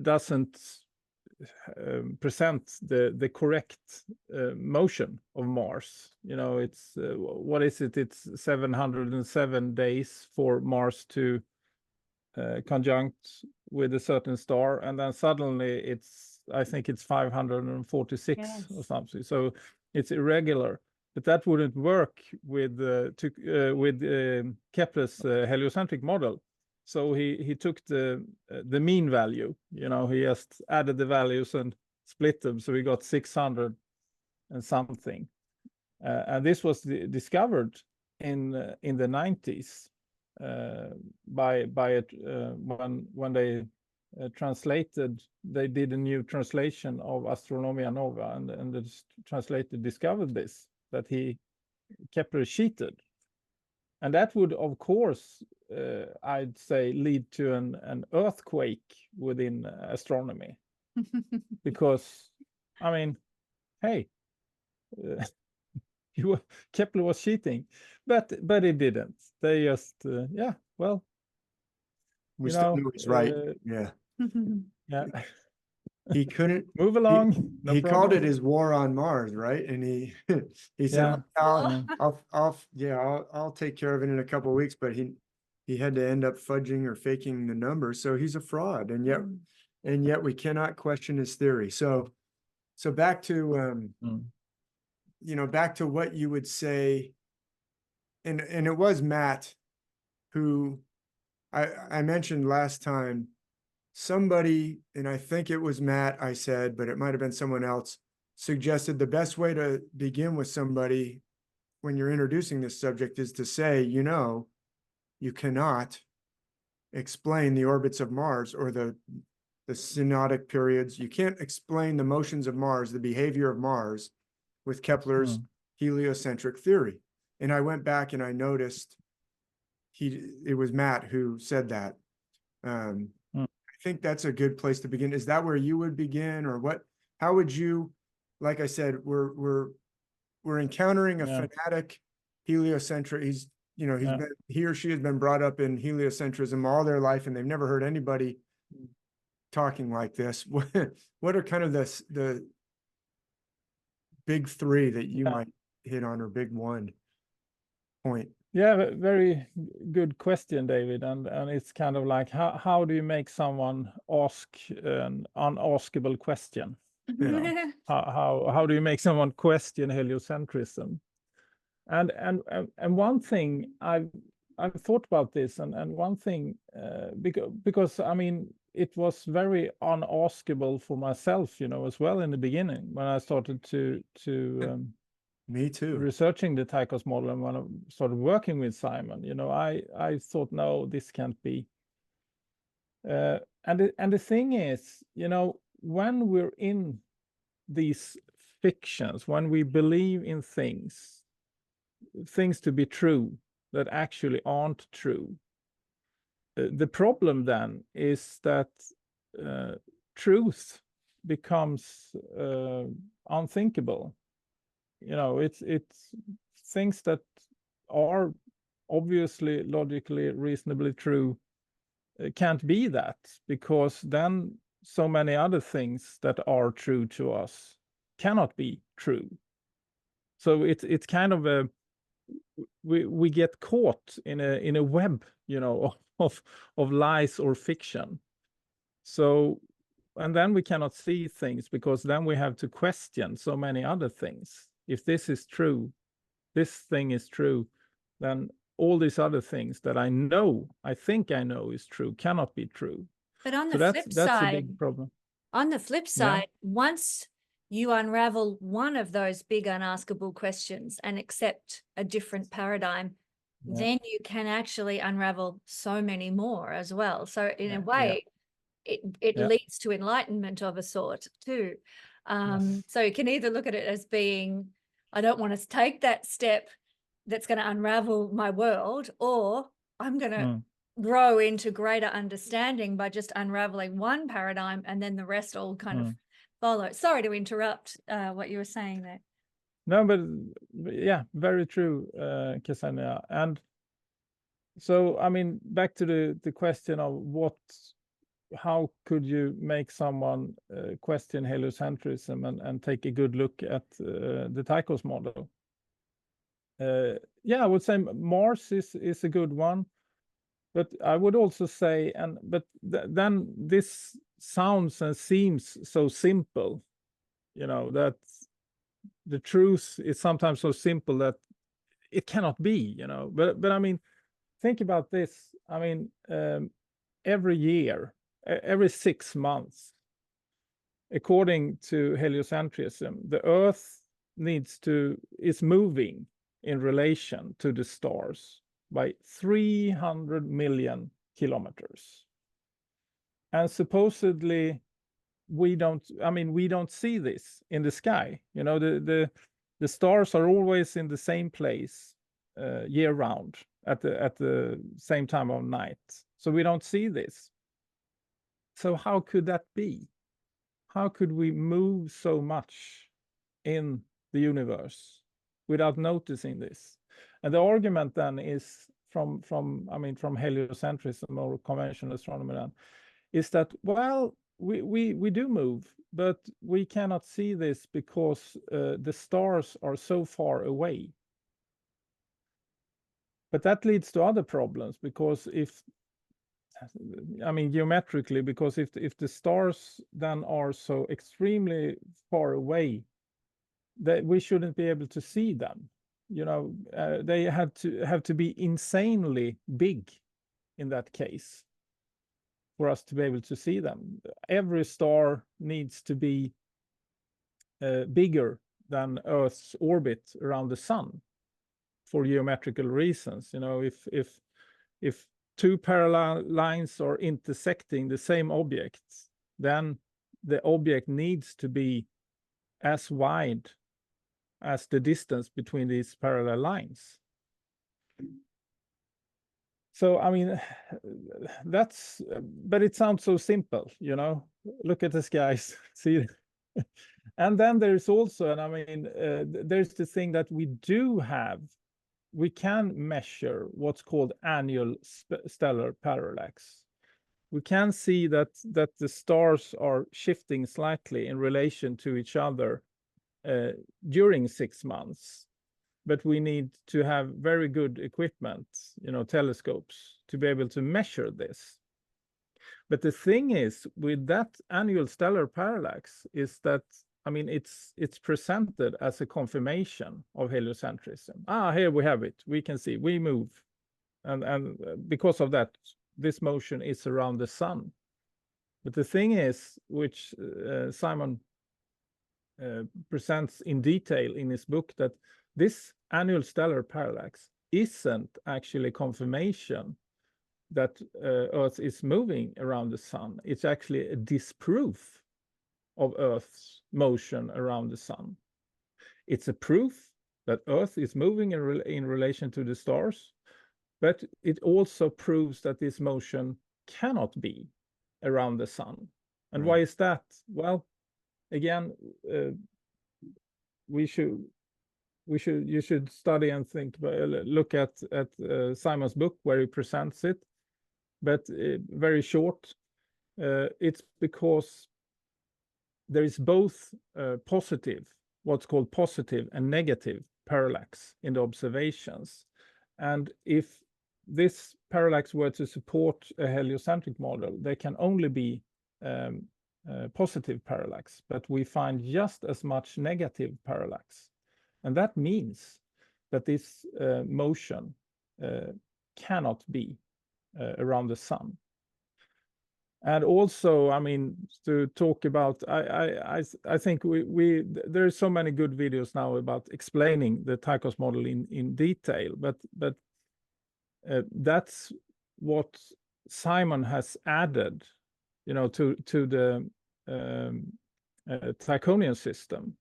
doesn't present the correct motion of Mars. You know, it's what is it? It's 707 days for Mars to conjunct with a certain star, and then suddenly I think it's 546 or something. So it's irregular. But that wouldn't work with Kepler's heliocentric model. So he took the mean value. You know, he just added the values and split them. So we got 600 and something. And this was discovered in the 90s when they translated. They did a new translation of Astronomia Nova, and the translator discovered this, that Kepler cheated. And that would, of course, I'd say, lead to an earthquake within astronomy. Because, I mean, hey, Kepler was cheating, but it didn't. They just, well, we still knew it was right. Yeah. Yeah. he couldn't Move along. No he called problem. it his war on Mars, right? And he said, Yeah. I'll take care of it in a couple of weeks, but he had to end up fudging or faking the numbers. So he's a fraud. And yet we cannot question his theory. So back to back to what you would say, and it was Matt who I mentioned last time, somebody, and I think it was Matt, I said, but it might have been someone else, suggested the best way to begin with somebody when you're introducing this subject is to say, you cannot explain the orbits of Mars or the synodic periods. You can't explain the motions of Mars, the behavior of Mars with Kepler's heliocentric theory. And I went back and I noticed it was Matt who said that. I think that's a good place to begin. Is that where you would begin, or what? How would you? Like I said, we're encountering a fanatic heliocentric. He or she has been brought up in heliocentrism all their life, and they've never heard anybody talking like this. What are kind of the big three that you might hit on, or big one point? Yeah, very good question, David. And it's kind of like, how do you make someone ask an unaskable question? How do you make someone question heliocentrism? And one thing I've thought about this, and one thing because I mean it was very unaskable for myself, as well in the beginning when I started to Me too. Researching the Tychos model, and when I started working with Simon, I thought, no, this can't be. And the thing is, when we're in these fictions, when we believe in things to be true that actually aren't true, the problem then is that truth becomes unthinkable. It's things that are obviously logically reasonably true can't be that, because then so many other things that are true to us cannot be true. So it's kind of we get caught in a web, of lies or fiction. So, and then we cannot see things, because then we have to question so many other things. If this is true, this thing is true, then all these other things that I think I know is true, cannot be true. But on the So flip that's side, a big problem. On the flip side, once you unravel one of those big unaskable questions and accept a different paradigm, then you can actually unravel so many more as well. So in a way, it leads to enlightenment of a sort too. So you can either look at it as being, I don't want to take that step that's going to unravel my world, or I'm going to grow into greater understanding by just unraveling one paradigm, and then the rest all kind of follow. Sorry to interrupt what you were saying there. No, but yeah, very true, Kesenya. And so, I mean, back to the question of how could you make someone question heliocentrism and take a good look at the Tychos model? I would say Mars is a good one, but I would also say, then this sounds and seems so simple, that the truth is sometimes so simple that it cannot be, But I mean, think about this. I mean, every year, every 6 months, according to heliocentrism, the Earth is moving in relation to the stars by 300 million kilometers. And supposedly we don't see this in the sky. The stars are always in the same place year round at the same time of night. So we don't see this. So how could that be? How could we move so much in the universe without noticing this? And the argument then is from heliocentrism or conventional astronomy then, is that, well, we do move, but we cannot see this because the stars are so far away. But that leads to other problems, because geometrically, because if the stars then are so extremely far away, that we shouldn't be able to see them. They have to be insanely big in that case for us to be able to see them. Every star needs to be bigger than Earth's orbit around the sun for geometrical reasons. If two parallel lines are intersecting the same object, then the object needs to be as wide as the distance between these parallel lines. So, but it sounds so simple, look at the skies, see. And then there's also, there's the thing that we can measure what's called annual stellar parallax. We can see that the stars are shifting slightly in relation to each other during 6 months, but we need to have very good equipment, telescopes, to be able to measure this. But the thing is, with that annual stellar parallax, is that it's presented as a confirmation of heliocentrism. Here we have it. We can see we move, and because of that, this motion is around the sun. But the thing is, which Simon presents in detail in his book, that this annual stellar parallax isn't actually confirmation that Earth is moving around the sun. It's actually a disproof of Earth's motion around the sun. It's a proof that Earth is moving in relation to the stars, but it also proves that this motion cannot be around the sun. And Right. why is that? Well, again, you should study and think, look at Simon's book where he presents it, but very short. It's because there is both what's called positive and negative parallax in the observations. And if this parallax were to support a heliocentric model, there can only be positive parallax, but we find just as much negative parallax. And that means that this motion cannot be around the sun. And also, to talk about, I think there are so many good videos now about explaining the Tychos model in detail, but that's what Simon has added, to the Tychonian system,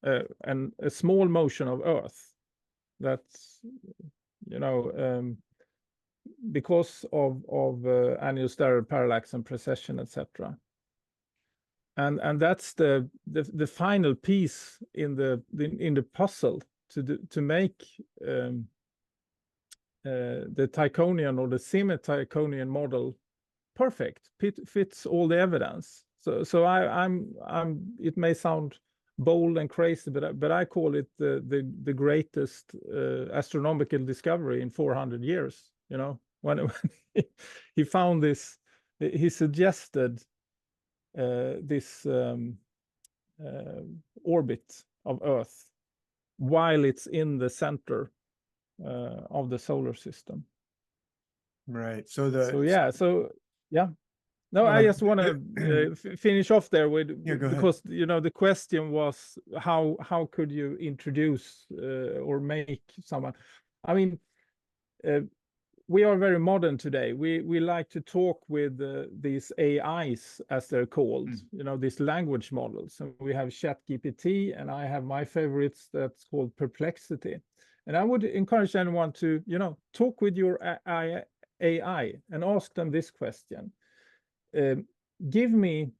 and a small motion of Earth. That's, because of annual stellar parallax and precession, etc. And that's the final piece in the puzzle to make the Tychonian or the semi-Tychonian model perfect. Fits all the evidence. So I'm it may sound bold and crazy, but I call it the greatest astronomical discovery in 400 years. When he found this, he suggested this orbit of Earth while it's in the center of the solar system. Right. No, I just want to finish off there with, because the question was how could you introduce or make someone. We are very modern today. We like to talk with these AIs, as they're called, these language models. And we have ChatGPT, and I have my favorites that's called Perplexity. And I would encourage anyone to, talk with your AI and ask them this question. Give me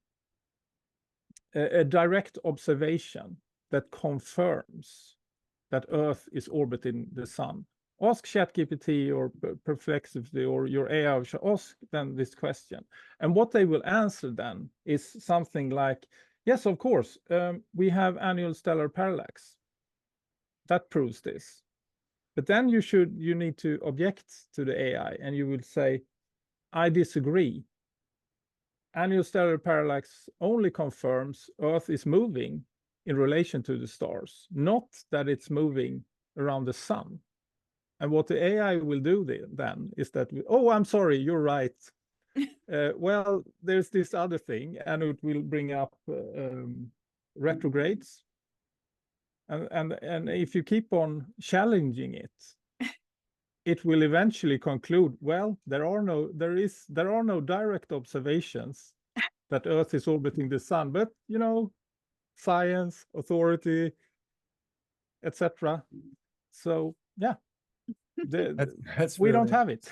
a direct observation that confirms that Earth is orbiting the sun ask ChatGPT or Perplexity or your AI, ask them this question. And what they will answer then is something like, yes, of course, we have annual stellar parallax. That proves this. But then you need to object to the AI, and you will say, I disagree. Annual stellar parallax only confirms Earth is moving in relation to the stars, not that it's moving around the sun. And what the AI will do then is that, oh, I'm sorry, you're right. Well, there's this other thing, and it will bring up retrogrades. And if you keep on challenging it, it will eventually conclude, well, there are no direct observations that Earth is orbiting the sun, but science, authority, etc. So yeah, we don't have it.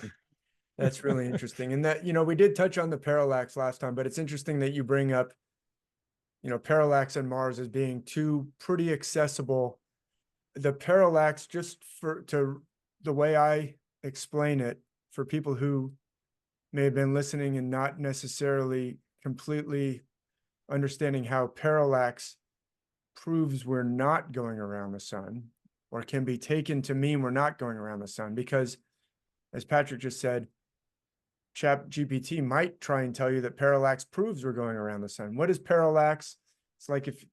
That's really interesting. And that, we did touch on the parallax last time, but it's interesting that you bring up, parallax and Mars as being two pretty accessible. The parallax, just to the way I explain it, for people who may have been listening and not necessarily completely understanding how parallax proves we're not going around the sun, or can be taken to mean we're not going around the sun, because as Patrik just said, ChatGPT might try and tell you that parallax proves we're going around the sun. What is parallax? It's like if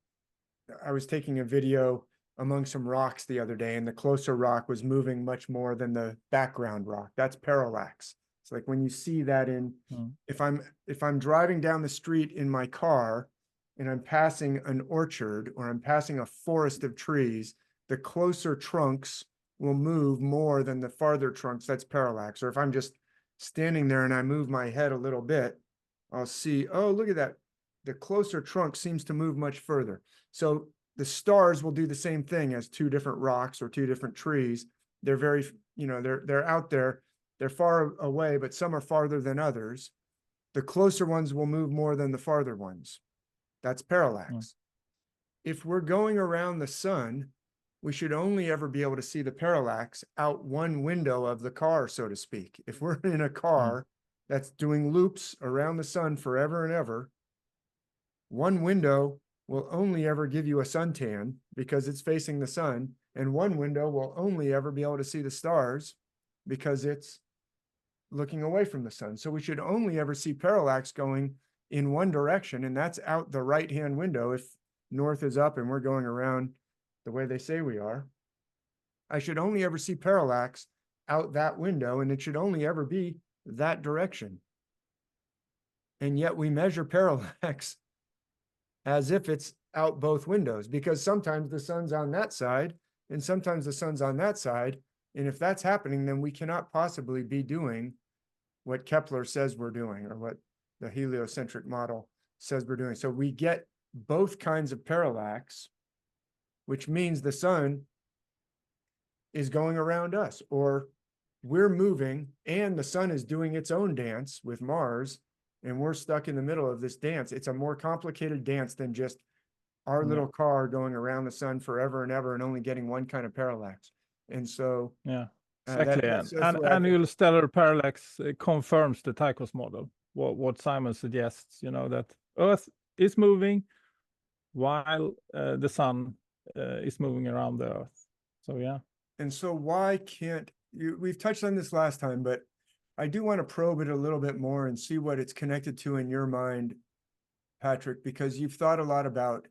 I was taking a video among some rocks the other day, and the closer rock was moving much more than the background rock. That's parallax. It's like when you see that if I'm driving down the street in my car and I'm passing an orchard or I'm passing a forest of trees, the closer trunks will move more than the farther trunks. That's parallax. Or if I'm just standing there and I move my head a little bit, I'll see, oh, look at that. The closer trunk seems to move much further. So the stars will do the same thing as two different rocks or two different trees. They're very, they're out there. They're far away, but some are farther than others. The closer ones will move more than the farther ones. That's parallax. If we're going around the sun, we should only ever be able to see the parallax out one window of the car, so to speak. If we're in a car that's doing loops around the sun forever and ever, one window will only ever give you a suntan because it's facing the sun, and one window will only ever be able to see the stars because it's looking away from the sun. So we should only ever see parallax going in one direction, and that's out the right-hand window. If north is up and we're going around the way they say we are, I should only ever see parallax out that window, and it should only ever be that direction. And yet we measure parallax as if it's out both windows, because sometimes the sun's on that side and sometimes the sun's on that side. And if that's happening, then we cannot possibly be doing what Kepler says we're doing, or what the heliocentric model says we're doing. So we get both kinds of parallax, which means the sun is going around us, or we're moving and the sun is doing its own dance with Mars, and we're stuck in the middle of this dance. It's a more complicated dance than just our little car going around the sun forever and ever and only getting one kind of parallax. And so, exactly. And annual stellar parallax confirms the Tychos model. What Simon suggests, that Earth is moving while the sun is moving around the Earth. So yeah. And so why can't you? We've touched on this last time, but I do want to probe it a little bit more and see what it's connected to in your mind, Patrik, because you've thought a lot about,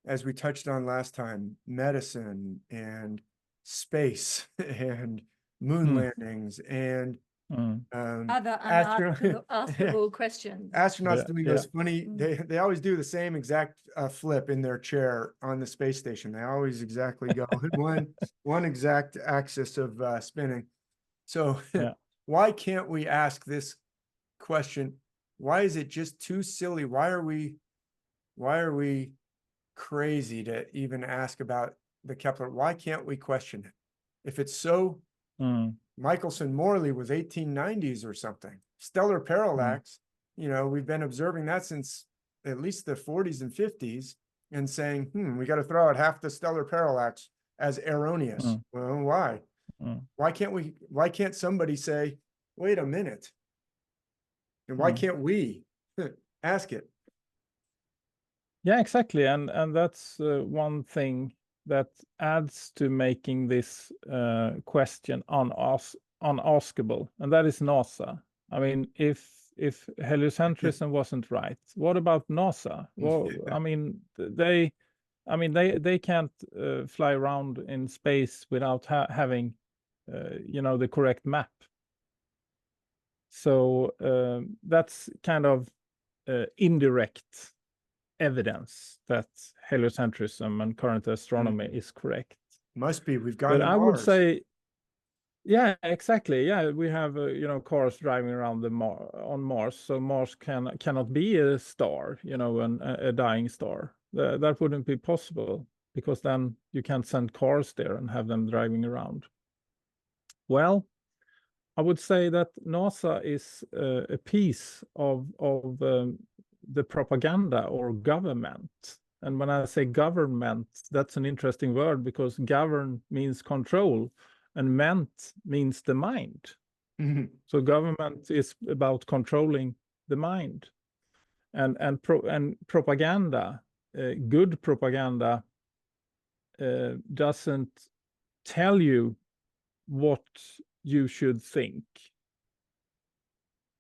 as we touched on last time, medicine and space and moon landings and other unanswerable questions. Astronauts doing those funny, they always do the same exact flip in their chair on the space station. They always exactly go one exact axis of spinning. So why can't we ask this question? Why is it just too silly? Why are we crazy to even ask about the Kepler? Why can't we question it? If it's so, Michelson-Morley was 1890s or something. Stellar parallax, we've been observing that since at least the 40s and 50s, and saying, we got to throw out half the stellar parallax as erroneous. Well, why? Why can't somebody say, wait a minute? And why can't we ask it? Yeah, exactly. And that's one thing that adds to making this question unaskable, and that is NASA. I mean, if heliocentrism wasn't right, what about NASA? Well, I mean, they can't fly around in space without having, the correct map. So that's kind of indirect evidence that heliocentrism and current astronomy is correct. Must be. We've gone But to I would Mars. say, yeah, exactly. Yeah, we have cars driving around on Mars, so Mars cannot be a star, a dying star. That wouldn't be possible, because then you can't send cars there and have them driving around. Well, I would say that NASA is a piece of the propaganda or government. And when I say government, that's an interesting word, because govern means control and ment means the mind. So government is about controlling the mind. And propaganda, good propaganda, doesn't tell you what you should think.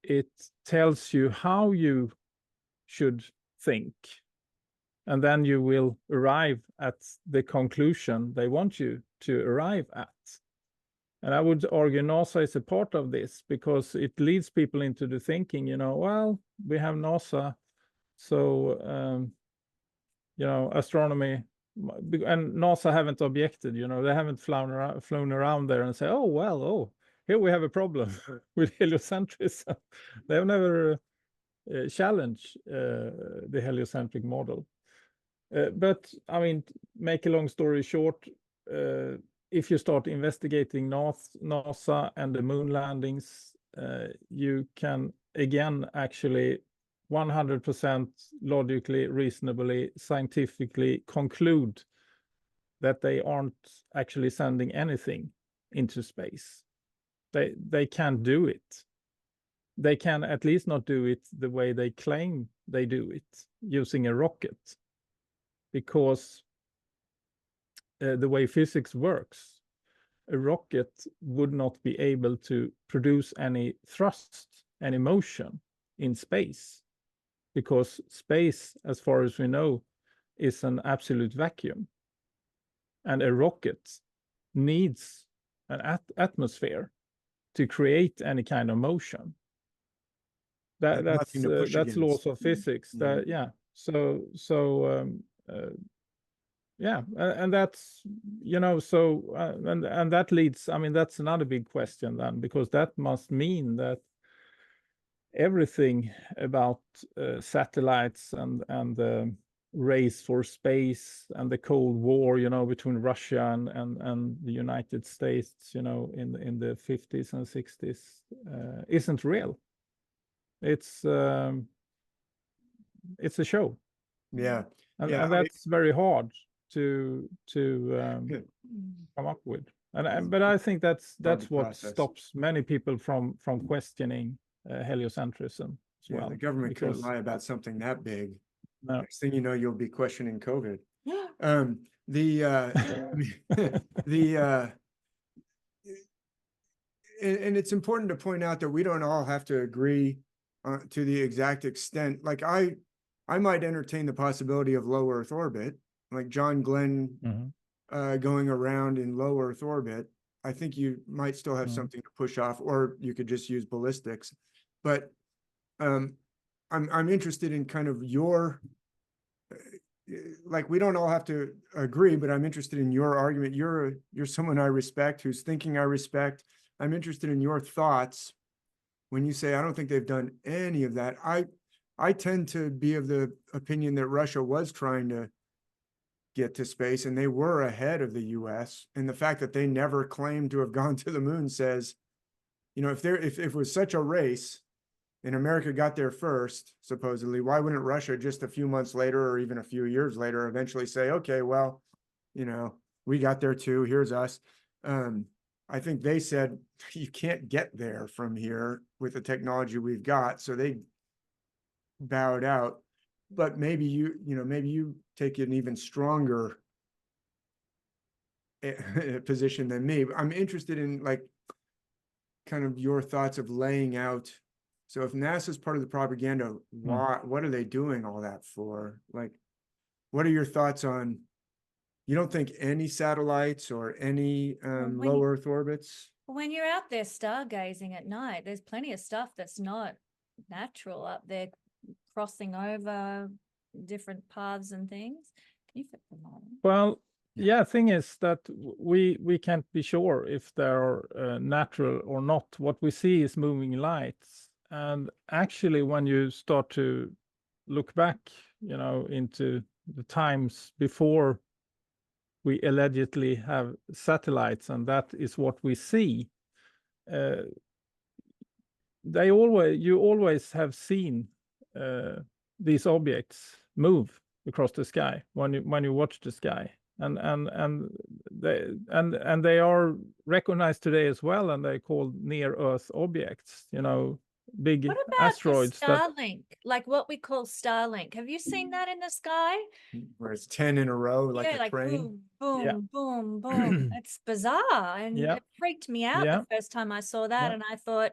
It tells you how you should think, and then you will arrive at the conclusion they want you to arrive at. And I would argue NASA is a part of this, because it leads people into the thinking, well, we have NASA, so astronomy, and NASA haven't objected, they haven't flown around there and say, here we have a problem with heliocentrism. They have never challenged the heliocentric model. But I mean, make a long story short, if you start investigating NASA and the moon landings, you can again actually 100% logically, reasonably, scientifically conclude that they aren't actually sending anything into space. They can't do it. They can at least not do it the way they claim they do it, using a rocket, because the way physics works, a rocket would not be able to produce any thrust, any motion in space, because space, as far as we know, is an absolute vacuum. And a rocket needs an atmosphere to create any kind of motion. That's laws of physics. And that's and that leads. I mean, that's another big question then, because that must mean that everything about satellites and the race for space and the Cold War, between Russia and the United States, in the 50s and 60s, isn't real. It's a show. Yeah. And that's very hard to come up with. But I think that's what stops many people from questioning heliocentrism as well. The government couldn't lie about something that big. No. Next thing you know, you'll be questioning COVID. And it's important to point out that we don't all have to agree to the exact extent. Like I might entertain the possibility of low Earth orbit, like John Glenn going around in low Earth orbit. I think you might still have something to push off, or you could just use ballistics. But I'm interested in kind of your, like, we don't all have to agree, but I'm interested in your argument. You're someone I respect, who's thinking I respect. I'm interested in your thoughts when you say, I don't think they've done any of that. I tend to be of the opinion that Russia was trying to get to space, and they were ahead of the US. And the fact that they never claimed to have gone to the moon says, if it was such a race and America got there first, supposedly, why wouldn't Russia just a few months later, or even a few years later, eventually say, okay, well, we got there too, here's us. I think they said you can't get there from here with the technology we've got, so they bowed out. But maybe maybe you take an even stronger position than me. I'm interested in like kind of your thoughts of laying out. So if NASA's part of the propaganda, what are they doing all that for? Like, what are your thoughts on, you don't think any satellites or any low Earth orbits? When you're out there stargazing at night, there's plenty of stuff that's not natural up there, crossing over different paths and things. Can you flip them on? Well, yeah, thing is that we can't be sure if they're natural or not. What we see is moving lights. And actually, when you start to look back, into the times before we allegedly have satellites, and that is what we see, you always have seen these objects move across the sky when you watch the sky, and they are recognized today as well, and they're called near Earth objects. Big What about asteroids the Starlink, like what we call Starlink? Have you seen that in the sky? Where it's 10 in a row, like Yeah, a like train. boom, Yeah. boom, boom, boom. It's bizarre, and Yeah. it freaked me out Yeah. the first time I saw that, Yeah. and I thought,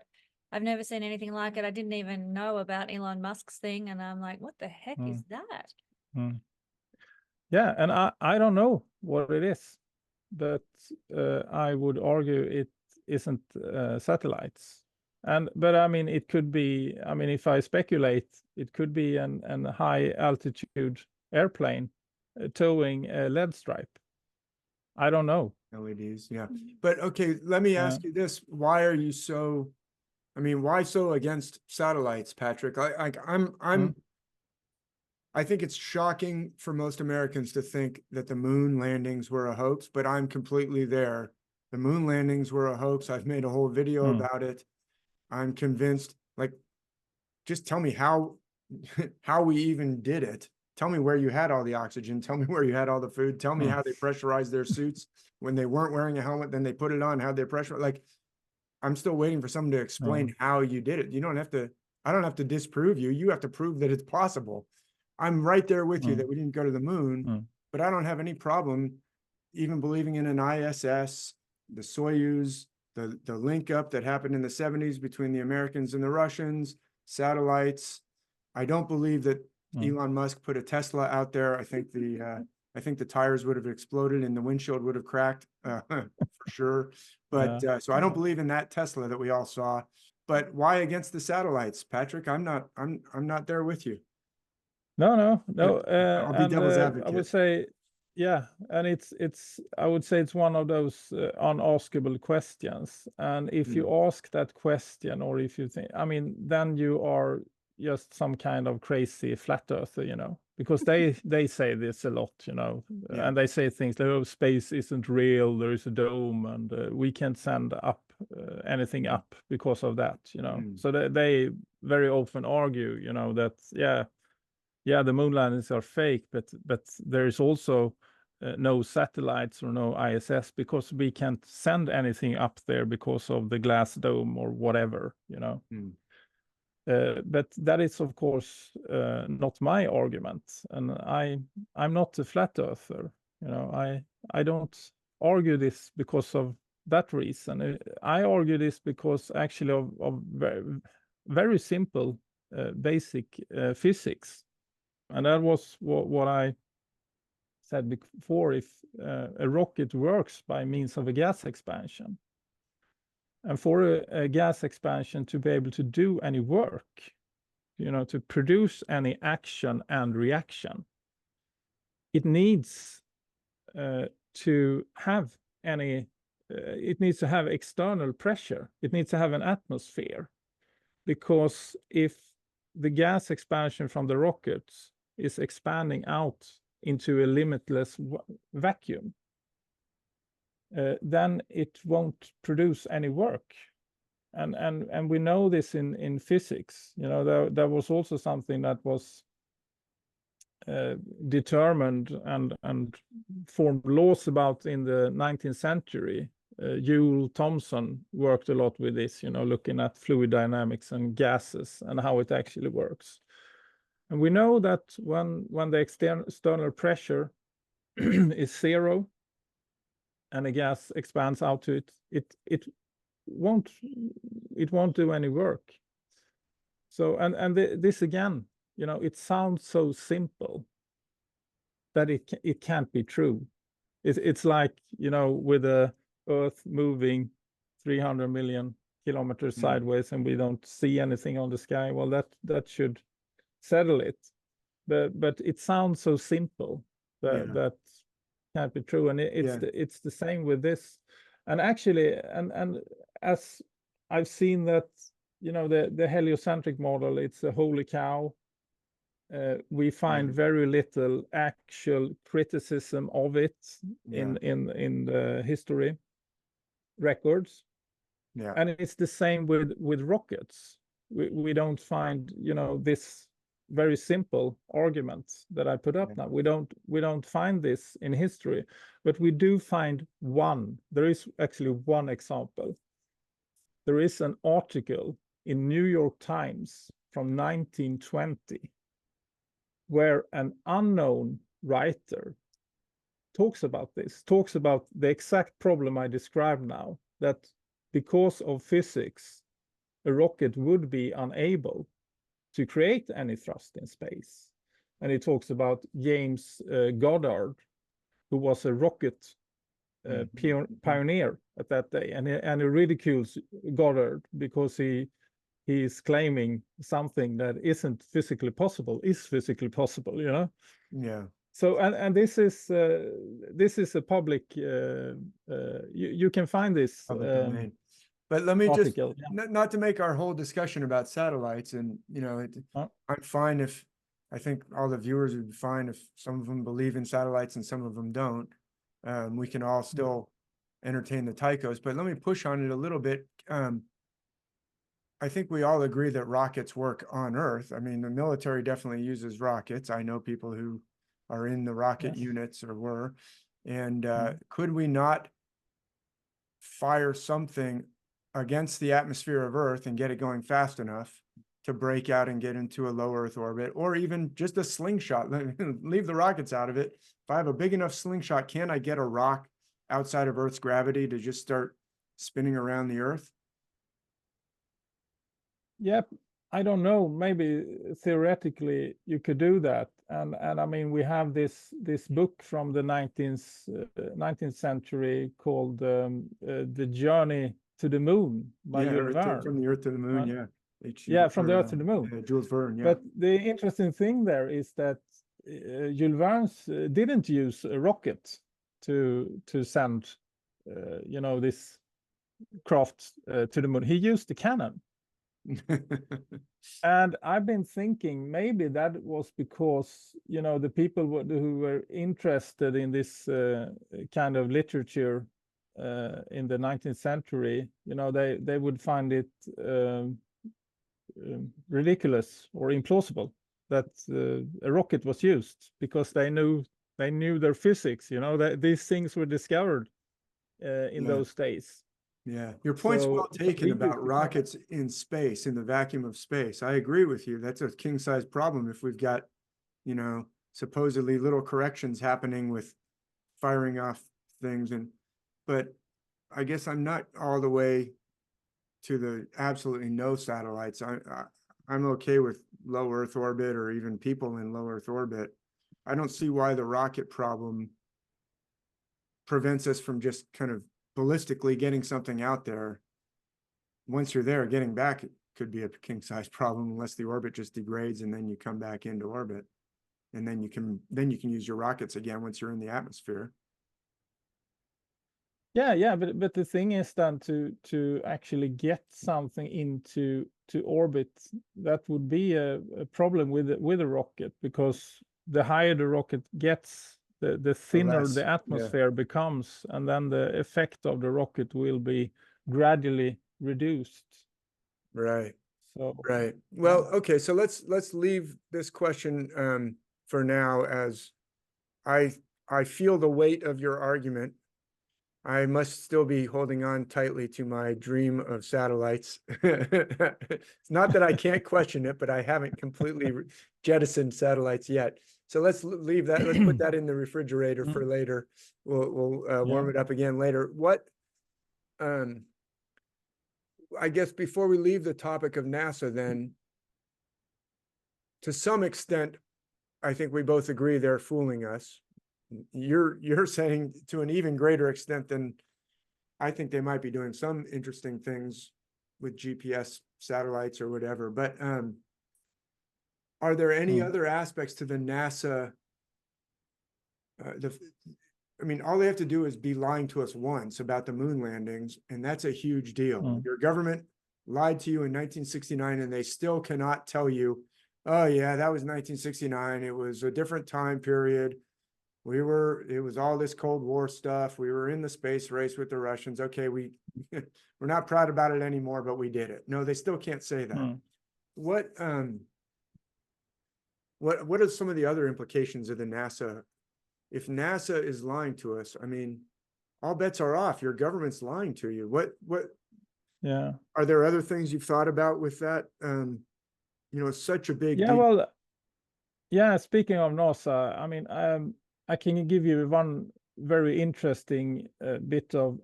I've never seen anything like it. I didn't even know about Elon Musk's thing, and I'm like, what the heck is that? Yeah, and I don't know what it is, but I would argue it isn't satellites. But I mean, it could be. I mean, if I speculate, it could be an high altitude airplane towing a LED stripe. I don't know. LEDs, yeah. But okay, let me ask you this: why are you so? I mean, why so against satellites, Patrick? I think it's shocking for most Americans to think that the moon landings were a hoax, but I'm completely there. The moon landings were a hoax. I've made a whole video about it. I'm convinced, like, just tell me how we even did it. Tell me where you had all the oxygen. Tell me where you had all the food. Tell me how they pressurized their suits when they weren't wearing a helmet, then they put it on, how they pressure. Like, I'm still waiting for someone to explain how you did it. I don't have to disprove you. You have to prove that it's possible. I'm right there with you that we didn't go to the moon, but I don't have any problem even believing in an ISS, the Soyuz, the link up that happened in the 70s between the Americans and the Russians, satellites. I don't believe that Elon Musk put a Tesla out there. I think the tires would have exploded and the windshield would have cracked for sure. But so I don't believe in that Tesla that we all saw. But why against the satellites, Patrick? I'm not there with you. No. I'll be devil's advocate. I would say, yeah, and I would say it's one of those unaskable questions. And if you ask that question, or if you think, I mean, then you are just some kind of crazy flat earther, because they say this a lot, and they say things like, oh, space isn't real, there is a dome, and we can't send up anything up because of that, So they very often argue, that the moon landings are fake, but there is also no satellites or no ISS because we can't send anything up there because of the glass dome or whatever, But that is, of course, not my argument, and I'm not a flat earther. I don't argue this because of that reason. I argue this because actually of very, very simple, basic physics. And that was what I said before. If a rocket works by means of a gas expansion, and for a gas expansion to be able to do any work, to produce any action and reaction, it needs to have external pressure. It needs to have an atmosphere, because if the gas expansion from the rockets is expanding out into a limitless vacuum, then it won't produce any work. And we know this in physics. There was also something that was determined and formed laws about in the 19th century, Joule Thomson worked a lot with this, looking at fluid dynamics and gases and how it actually works. And we know that when the external pressure is 0 and a gas expands out to it, it won't do any work. So this again, it sounds so simple that it can't be true. It's like, with the Earth moving 300 million kilometers sideways and we don't see anything on the sky. Well, that should settle it. But it sounds so simple that can't be true. And it's the same with this. And actually, and as I've seen that, the heliocentric model, it's a holy cow. We find very little actual criticism of it in the history records. Yeah. And it's the same with rockets. We don't find, this very simple argument that I put up now. We don't find this in history, but we do find one. There is actually one example. There is an article in New York Times from 1920 where an unknown writer talks about the exact problem I described now, that because of physics, a rocket would be unable to create any thrust in space. And he talks about James Goddard, who was a rocket pioneer at that day, and he ridicules Goddard because he is claiming something that isn't physically possible is physically possible, Yeah. So and this is a public you can find this public domain. But let me article, just not to make our whole discussion about satellites, and I'm fine if I think all the viewers would be fine if some of them believe in satellites and some of them don't. We can all still entertain the Tychos, but let me push on it a little bit. I think we all agree that rockets work on Earth. I mean, the military definitely uses rockets. I know people who are in the rocket units or were. And could we not fire something against the atmosphere of Earth and get it going fast enough to break out and get into a low Earth orbit, or even just a slingshot? Leave the rockets out of it. If I have a big enough slingshot, can I get a rock outside of Earth's gravity to just start spinning around the Earth? Yep, I don't know. Maybe theoretically you could do that, and I mean we have this book from the 19th century called The Journey to the Moon by Jules Verne. From the Earth to the Moon, from the Earth to the Moon. Jules Verne, But the interesting thing there is that Jules Verne didn't use a rocket to send this craft to the moon. He used the cannon. And I've been thinking maybe that was because the people who were interested in this kind of literature in the 19th century, they would find it ridiculous or implausible that a rocket was used, because they knew their physics. That these things were discovered in those days. Yeah, your point's well taken about rockets in space, in the vacuum of space. I agree with you. That's a king-size problem if we've got, supposedly little corrections happening with firing off things. But I guess I'm not all the way to the absolutely no satellites. I'm okay with low Earth orbit or even people in low Earth orbit. I don't see why the rocket problem prevents us from just kind of ballistically getting something out there. Once you're there, getting back, it could be a king-size problem unless the orbit just degrades and then you come back into orbit, and then you can use your rockets again once you're in the atmosphere. But the thing is then to actually get something into orbit, that would be a problem with a rocket, because the higher the rocket gets, the thinner the atmosphere becomes, and then the effect of the rocket will be gradually reduced. Right. Well, okay, so let's leave this question for now, as I feel the weight of your argument, I must still be holding on tightly to my dream of satellites. It's not that I can't question it, but I haven't completely jettisoned satellites yet. So let's leave that. Let's put that in the refrigerator for later. We'll warm it up again later. What, I guess before we leave the topic of NASA, then, to some extent, I think we both agree they're fooling us. You're saying to an even greater extent than I think they might be doing some interesting things with GPS satellites or whatever. But are there any other aspects to the NASA? I mean, all they have to do is be lying to us once about the moon landings, and that's a huge deal. Your government lied to you in 1969, and they still cannot tell you, oh yeah, that was 1969. It was a different time period. It was all this Cold War stuff. We were in the space race with the Russians. Okay, we're not proud about it anymore, but we did it. No, they still can't say that. What are some of the other implications of the NASA? If NASA is lying to us, I mean, all bets are off. Your government's lying to you. What are there other things you've thought about with that? It's such a big deal. Speaking of NASA, I mean, I can give you one very interesting bit of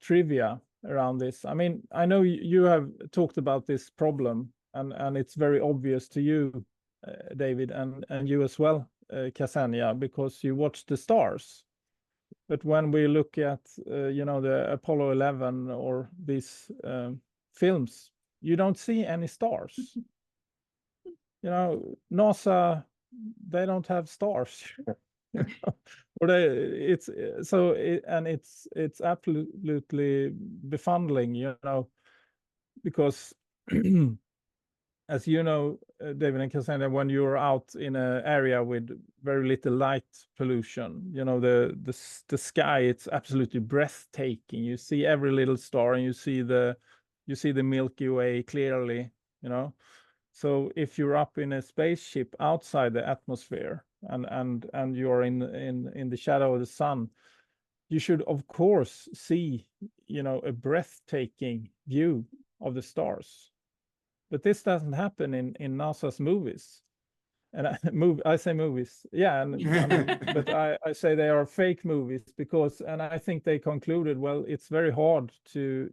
trivia around this. I mean, I know you have talked about this problem, and it's very obvious to you, David, and you as well, Kesenya, because you watch the stars. But when we look at the Apollo 11 or these films, you don't see any stars. NASA, they don't have stars. Or it's absolutely befuddling, because as you know, David and Kesenya, when you're out in an area with very little light pollution, the sky, it's absolutely breathtaking. You see every little star, and you see the Milky Way clearly, So if you're up in a spaceship outside the atmosphere and you're in the shadow of the sun, you should of course see, a breathtaking view of the stars. But this doesn't happen in NASA's movies. And I say movies, but I say they are fake movies and I think they concluded, well, it's very hard to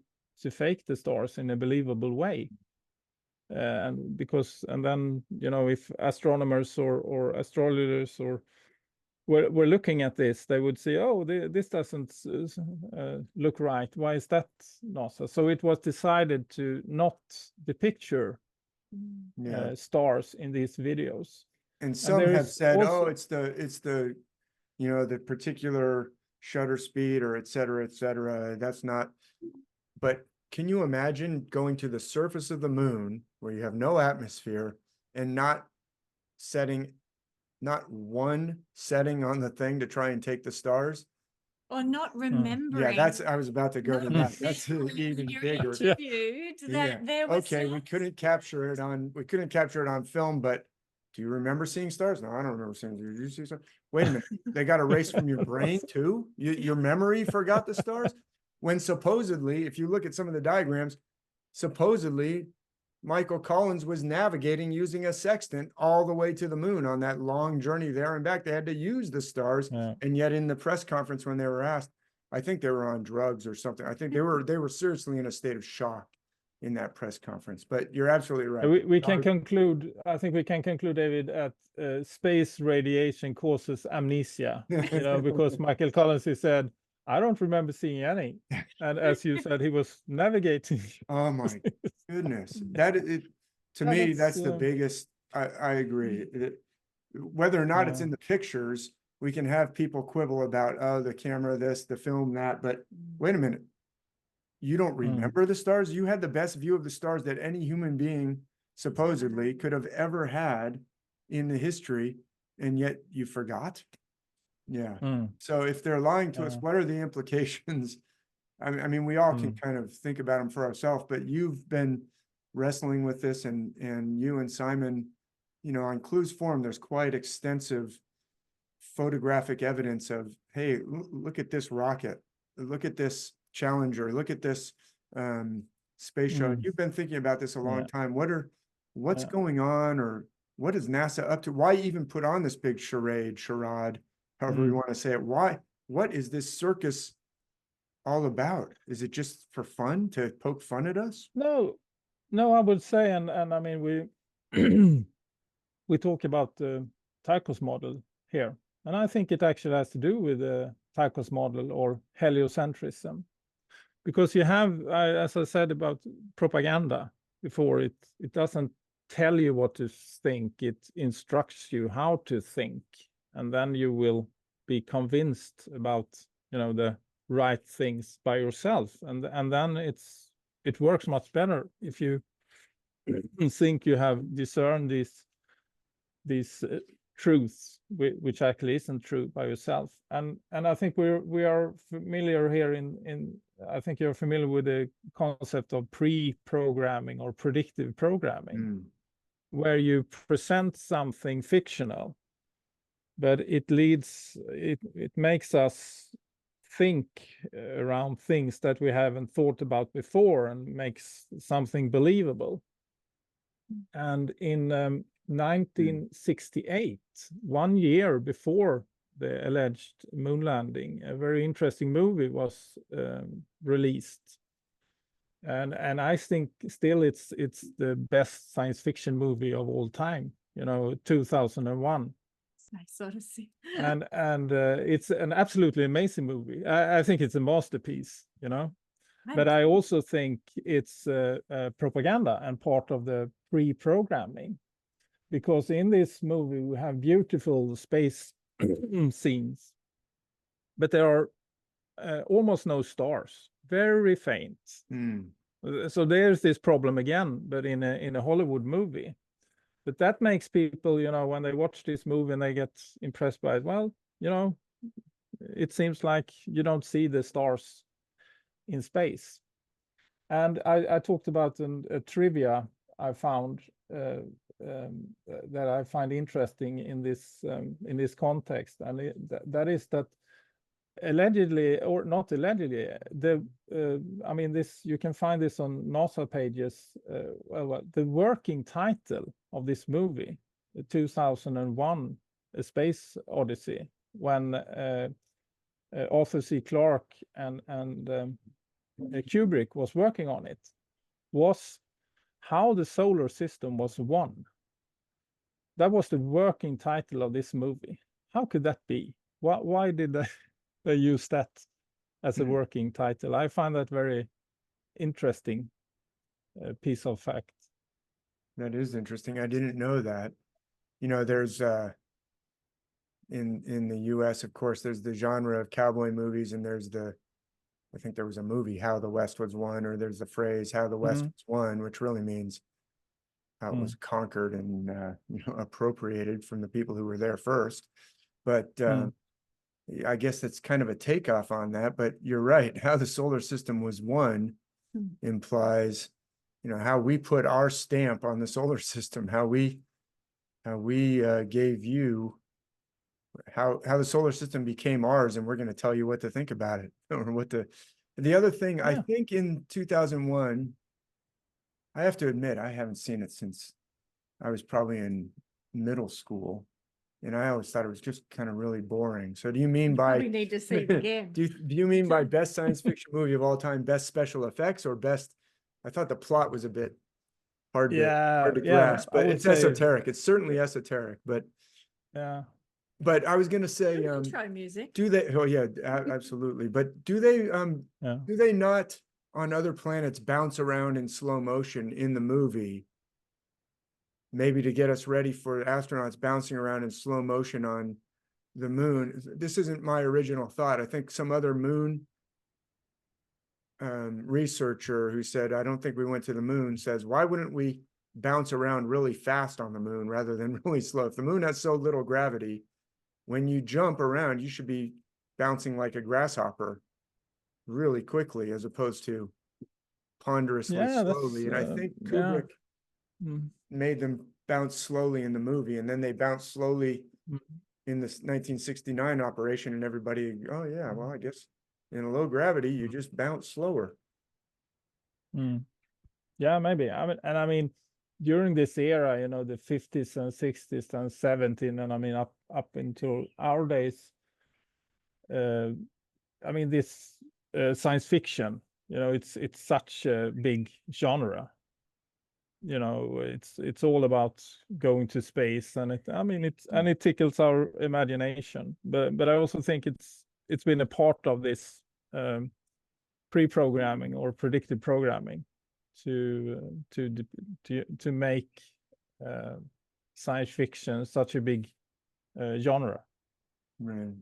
fake the stars in a believable way. And then if astronomers or astrologers were looking at this, they would say, oh, this doesn't look right. Why is that, NASA? So it was decided to not depicture stars in these videos. And some have said, also, it's the the particular shutter speed or et cetera. That's not. But can you imagine going to the surface of the moon where you have no atmosphere and not one setting on the thing to try and take the stars? Or not remembering. Yeah, I was about to go to that. That's even bigger. Okay, we couldn't capture it on film, but do you remember seeing stars? No, I don't remember seeing. Did you see stars? Wait a minute. They got erased from your brain too? Your memory forgot the stars? When supposedly, if you look at some of the diagrams, supposedly Michael Collins was navigating using a sextant all the way to the moon on that long journey there and back. They had to use the stars. And yet in the press conference, when they were asked, I think they were on drugs or something. I think they were seriously in a state of shock in that press conference. But you're absolutely right. We can conclude, I think we can conclude, David, that space radiation causes amnesia, because Michael Collins, he said, I don't remember seeing any. And as you said, he was navigating. Oh my goodness. To me, that's the biggest. I agree. Whether or not it's in the pictures, we can have people quibble about, oh, the camera, this, the film, that. But wait a minute. You don't remember the stars? You had the best view of the stars that any human being supposedly could have ever had in the history, and yet you forgot? Yeah. So if they're lying to us, what are the implications? I mean, we all can kind of think about them for ourselves, but you've been wrestling with this, and you and Simon, on Clues Forum, there's quite extensive photographic evidence of, hey, look at this rocket. look at this Challenger, look at this space shuttle. You've been thinking about this a long time. What's going on, or what is NASA up to? Why even put on this big charade, however we want to say it? What is this circus all about? Is it just for fun, to poke fun at us? No, I would say, and I mean, we talk about the Tychos model here, and I think it actually has to do with the Tychos model or heliocentrism, because you have, as I said about propaganda before, it doesn't tell you what to think, it instructs you how to think, and then you will be convinced about, you know, the right things by yourself, and then it works much better if you think you have discerned these truths, which actually isn't true, by yourself. And I think we are familiar here in I think you're familiar with the concept of pre-programming or predictive programming, where you present something fictional, but it makes us think around things that we haven't thought about before, and makes something believable. And in 1968, 1 year before the alleged moon landing, a very interesting movie was released, and I think still it's the best science fiction movie of all time. You know, 2001. Nice Odyssey. and it's an absolutely amazing movie. I think it's a masterpiece, you know. But I also think it's propaganda and part of the pre-programming, because in this movie we have beautiful space scenes, but there are almost no stars, very faint. So there's this problem again, but in a Hollywood movie. But that makes people, you know, when they watch this movie and they get impressed by it, well, you know, it seems like you don't see the stars in space. And I talked about a trivia I found that I find interesting in this context, and that is that allegedly, or not allegedly, I mean, this, you can find this on NASA pages. Well, the working title of this movie, 2001: A Space Odyssey, when Arthur C. Clarke and Kubrick was working on it, was How the Solar System Was Won. That was the working title of this movie. How could that be? Why did they use that as a working title? I find that very interesting piece of fact. That is interesting. I didn't know that. You know, there's in the US, of course, there's the genre of cowboy movies, and there's I think there was a movie, How the West Was Won, or there's the phrase How the West Was Won, which really means how it was conquered and you know, appropriated from the people who were there first. But I guess that's kind of a takeoff on that. But you're right. How the solar system was won implies, you know, how we put our stamp on the solar system, how we gave you how the solar system became ours, and we're going to tell you what to think about it, or what the other thing. I think in 2001, I have to admit, I haven't seen it since I was probably in middle school, and I always thought it was just kind of really boring. So do you mean by, We need to see it again. do you mean by best science fiction movie of all time, best special effects, or best? I thought the plot was a bit hard to grasp, but it's esoteric. It's certainly esoteric, but yeah. But I was going to say, try music. do they? Oh yeah, absolutely. But do they not on other planets bounce around in slow motion in the movie? Maybe to get us ready for astronauts bouncing around in slow motion on the moon. This isn't my original thought. I think some other moon researcher who said, I don't think we went to the moon, says, why wouldn't we bounce around really fast on the moon rather than really slow? If the moon has so little gravity, when you jump around, you should be bouncing like a grasshopper really quickly, as opposed to ponderously slowly. And I think Kubrick made them bounce slowly in the movie, and then they bounced slowly in this 1969 operation, and everybody, oh yeah, well, I guess In a low gravity, you just bounce slower. Yeah, maybe. I mean, during this era, you know, the 50s and 60s and 70s, and I mean up until our days, I mean, this science fiction, you know, it's such a big genre. You know, it's all about going to space, and it tickles our imagination. But I also think it's been a part of this pre-programming or predictive programming to make science fiction such a big genre. Right.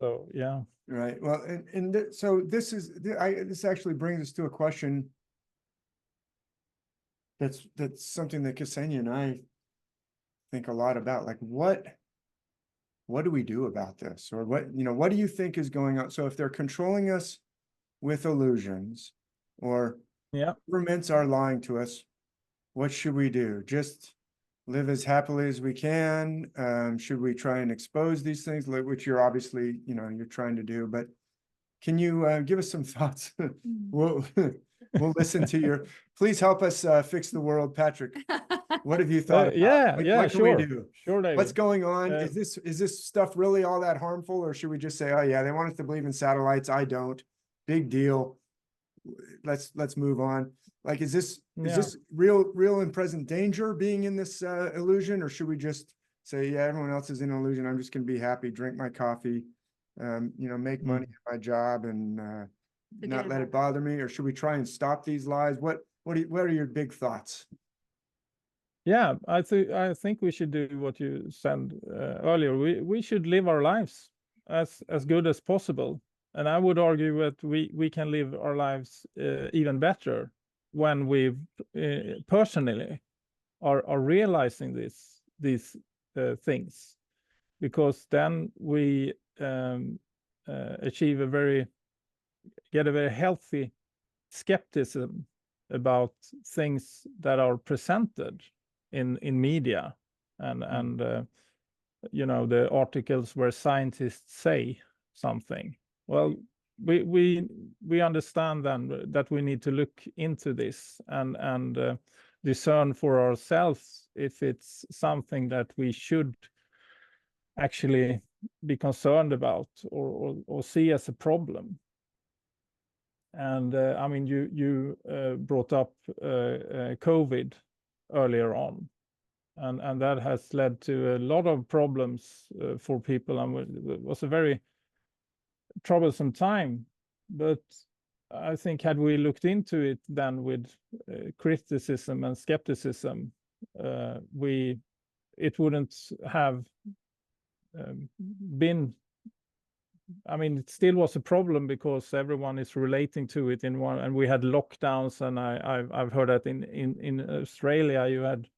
So yeah. Right. Well, so this actually brings us to a question that's something that Kesenya and I think a lot about. Like, what do we do about this? Or what do you think is going on? So if they're controlling us with illusions, or governments are lying to us, what should we do? Just live as happily as we can? Should we try and expose these things, which you're obviously, you're trying to do, but can you give us some thoughts? We'll listen to your, please help us fix the world, Patrik. What have you thought about? What can we do? Sure, David. What's going on? Is this stuff really all that harmful, or should we just say, oh yeah, they want us to believe in satellites, I don't, big deal, let's move on? Like, is this real and present danger being in this illusion, or should we just say, yeah, everyone else is in an illusion, I'm just gonna be happy, drink my coffee, make money at my job, and not let it bother me? Or should we try and stop these lies? What are your big thoughts? Yeah, I think we should do what you said earlier. We should live our lives as good as possible, and I would argue that we can live our lives even better when we personally are realizing these things, because then we get a very healthy skepticism about things that are presented in media and the articles where scientists say something. Well, we understand then that we need to look into this and discern for ourselves if it's something that we should actually be concerned about or see as a problem. And I mean, you brought up COVID earlier on, and that has led to a lot of problems for people, and it was a very troublesome time. But I think had we looked into it then with criticism and skepticism, it wouldn't have been. I mean, it still was a problem because everyone is relating to it in one, and we had lockdowns, and I've heard that in Australia you had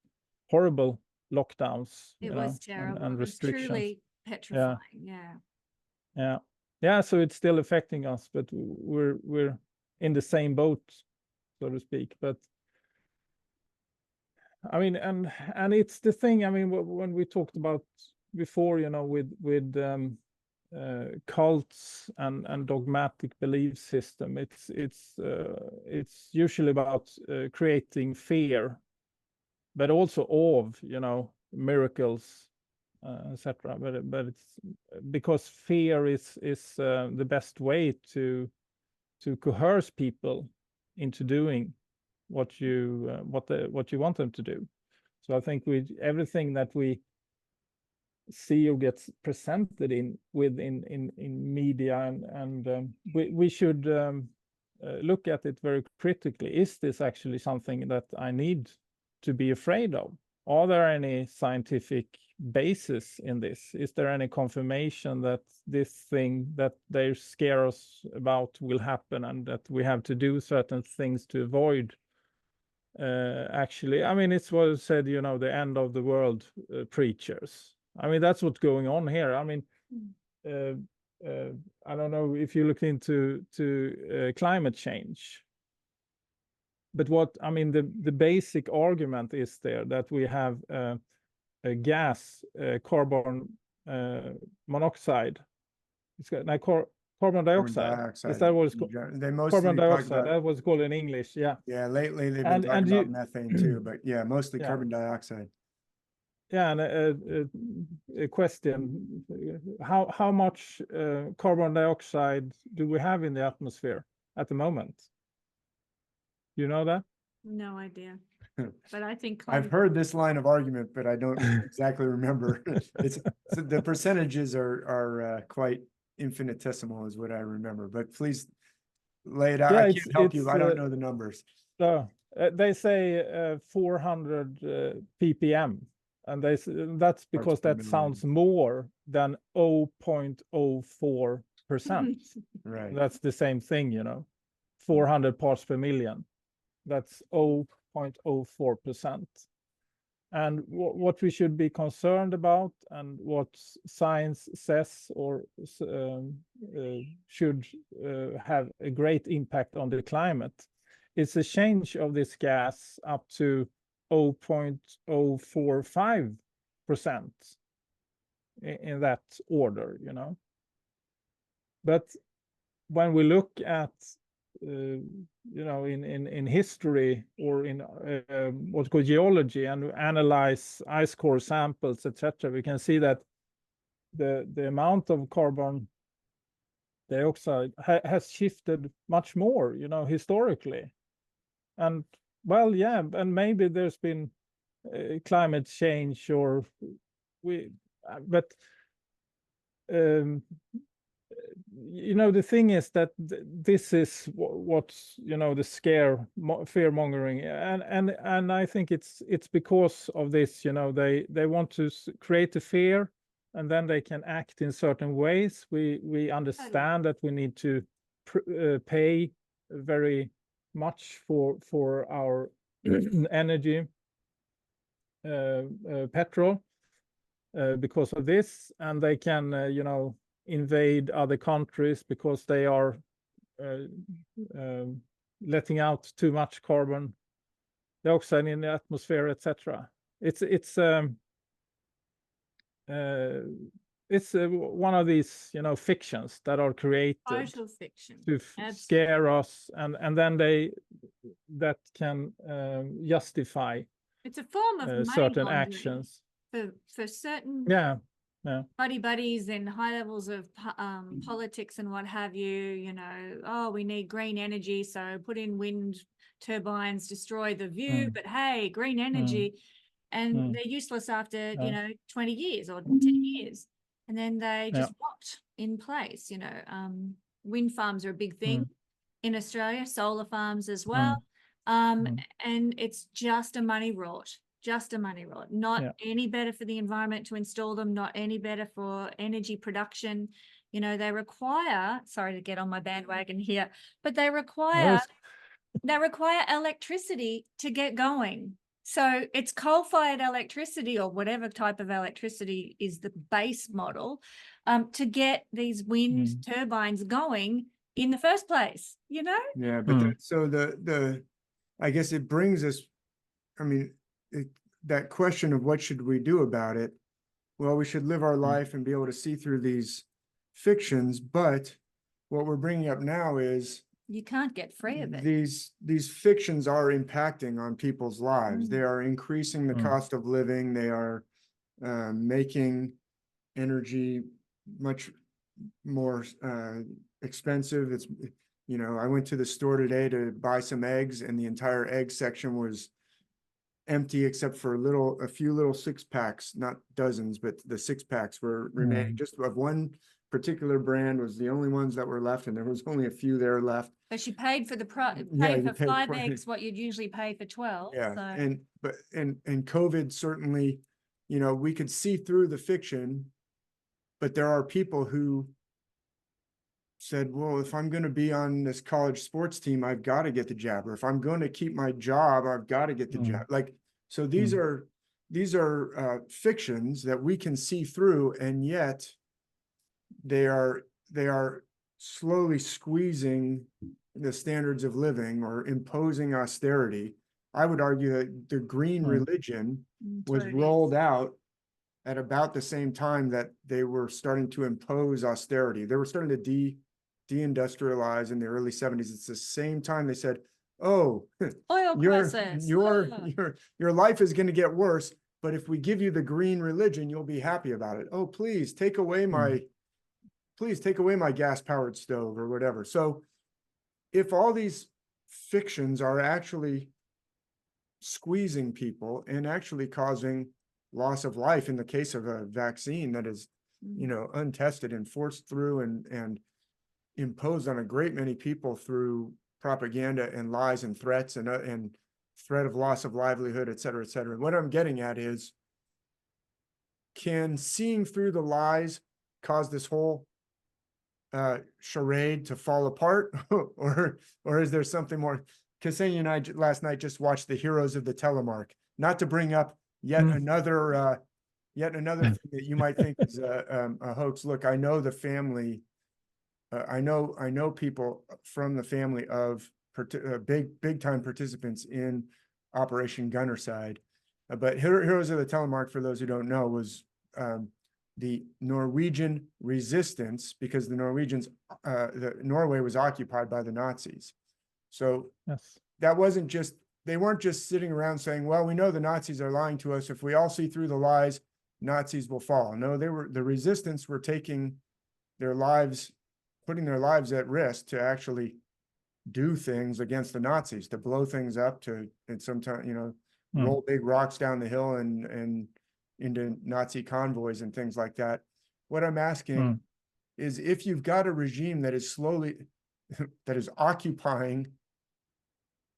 horrible lockdowns. It was terrible and restrictions. It was truly petrifying. Yeah. So it's still affecting us, but we're in the same boat, so to speak. But I mean, and it's the thing. I mean, when we talked about before, with cults and dogmatic belief system, it's usually about creating fear, but also awe of miracles, etc. But it's because fear is the best way to coerce people into doing what you want them to do. So I think everything that we see or gets presented in media, and we should look at it very critically. Is this actually something that I need to be afraid of? Are there any scientific basis in this? Is there any confirmation that this thing that they scare us about will happen, and that we have to do certain things to avoid actually? I mean, it's what said, the end of the world preachers. I mean, that's what's going on here. I mean, I don't know if you look into climate change, but the basic argument is there that we have a gas, carbon monoxide. It's got Carbon dioxide. Is that what it's called? They mostly Carbon talk dioxide, about, that was called in English, yeah. yeah, lately they've been And talking about you, methane too, but yeah, mostly Yeah. carbon dioxide. yeah, and a question, how much carbon dioxide do we have in the atmosphere at the moment? You know that? No idea. But I think I've heard this line of argument, but I don't exactly remember. It's so the percentages are quite infinitesimal is what I remember, but please lay it out. Yeah, I can't help you. I don't know the numbers. So they say 400 ppm, and that's because per that sounds more than 0.04%. Right. That's the same thing, 400 parts per million. That's 0.04%. And what we should be concerned about, and what science says or should have a great impact on the climate, is a change of this gas up to 0.045% in that order, But when we look at in history, or in what's called geology, and analyze ice core samples, etc., we can see that the amount of carbon dioxide has shifted much more, historically. And well, yeah, and maybe there's been climate change, or but the thing is that this is what's the fear mongering, and I think it's because of this. They want to create a fear, and then they can act in certain ways. We understand that we need to pay very much for our energy, petrol, because of this, and they can invade other countries because they are letting out too much carbon dioxide in the atmosphere, etc. It's one of these fictions that are created fiction to scare us, and then that can justify it's a form of certain actions for certain buddies and high levels of politics and what have you. Oh, we need green energy, so put in wind turbines, destroy the view, but hey, green energy, and they're useless after 20 years or 10 years, and then they just rot in place. Wind farms are a big thing in Australia, solar farms as well, and it's just a money rot. Not any better for the environment to install them, not any better for energy production. They require, sorry to get on my bandwagon here, but they require electricity to get going. So it's coal-fired electricity, or whatever type of electricity is the base model, to get these wind turbines going in the first place, Yeah, but so I guess it brings us, that question of what should we do about it? Well, we should live our life and be able to see through these fictions, but what we're bringing up now is you can't get free of it. These fictions are impacting on people's lives. They are increasing the cost of living. They are making energy much more expensive. It's, I went to the store today to buy some eggs, and the entire egg section was empty except for a few little 6-packs, not dozens, but the 6-packs were remaining. Just of one particular brand was the only ones that were left, and there was only a few there left. But you paid for the for 5 eggs what you'd usually pay for 12. Yeah, so. and COVID certainly, we could see through the fiction, but there are people who said, well, if I'm going to be on this college sports team, I've got to get the jab, or if I'm going to keep my job, I've got to get the jab. So these are fictions that we can see through, and yet they are slowly squeezing the standards of living or imposing austerity. I would argue that the green religion was rolled out at about the same time that they were starting to impose austerity. They were starting to deindustrialized in the early 70s, it's the same time they said, oh, Oil crisis. your life is going to get worse, but if we give you the green religion, you'll be happy about it. Oh, please take away my gas powered stove or whatever. So if all these fictions are actually squeezing people and actually causing loss of life in the case of a vaccine that is, untested and forced through and imposed on a great many people through propaganda and lies and threats and threat of loss of livelihood, et cetera, et cetera. What I'm getting at is, can seeing through the lies cause this whole charade to fall apart, or is there something more? Kesenya and I last night just watched The Heroes of the Telemark. Not to bring up yet another thing that you might think is a hoax. Look, I know the family. I know people from the family of big time participants in Operation Gunnerside. But Heroes of the Telemark, for those who don't know, was the Norwegian resistance, because Norway was occupied by the Nazis. So Yes. that wasn't just, they weren't just sitting around saying, well, we know the Nazis are lying to us. If we all see through the lies, Nazis will fall. No, the resistance were taking their lives, putting their lives at risk to actually do things against the Nazis, to blow things up, and sometimes, roll big rocks down the hill and into Nazi convoys and things like that. What I'm asking is, if you've got a regime that is occupying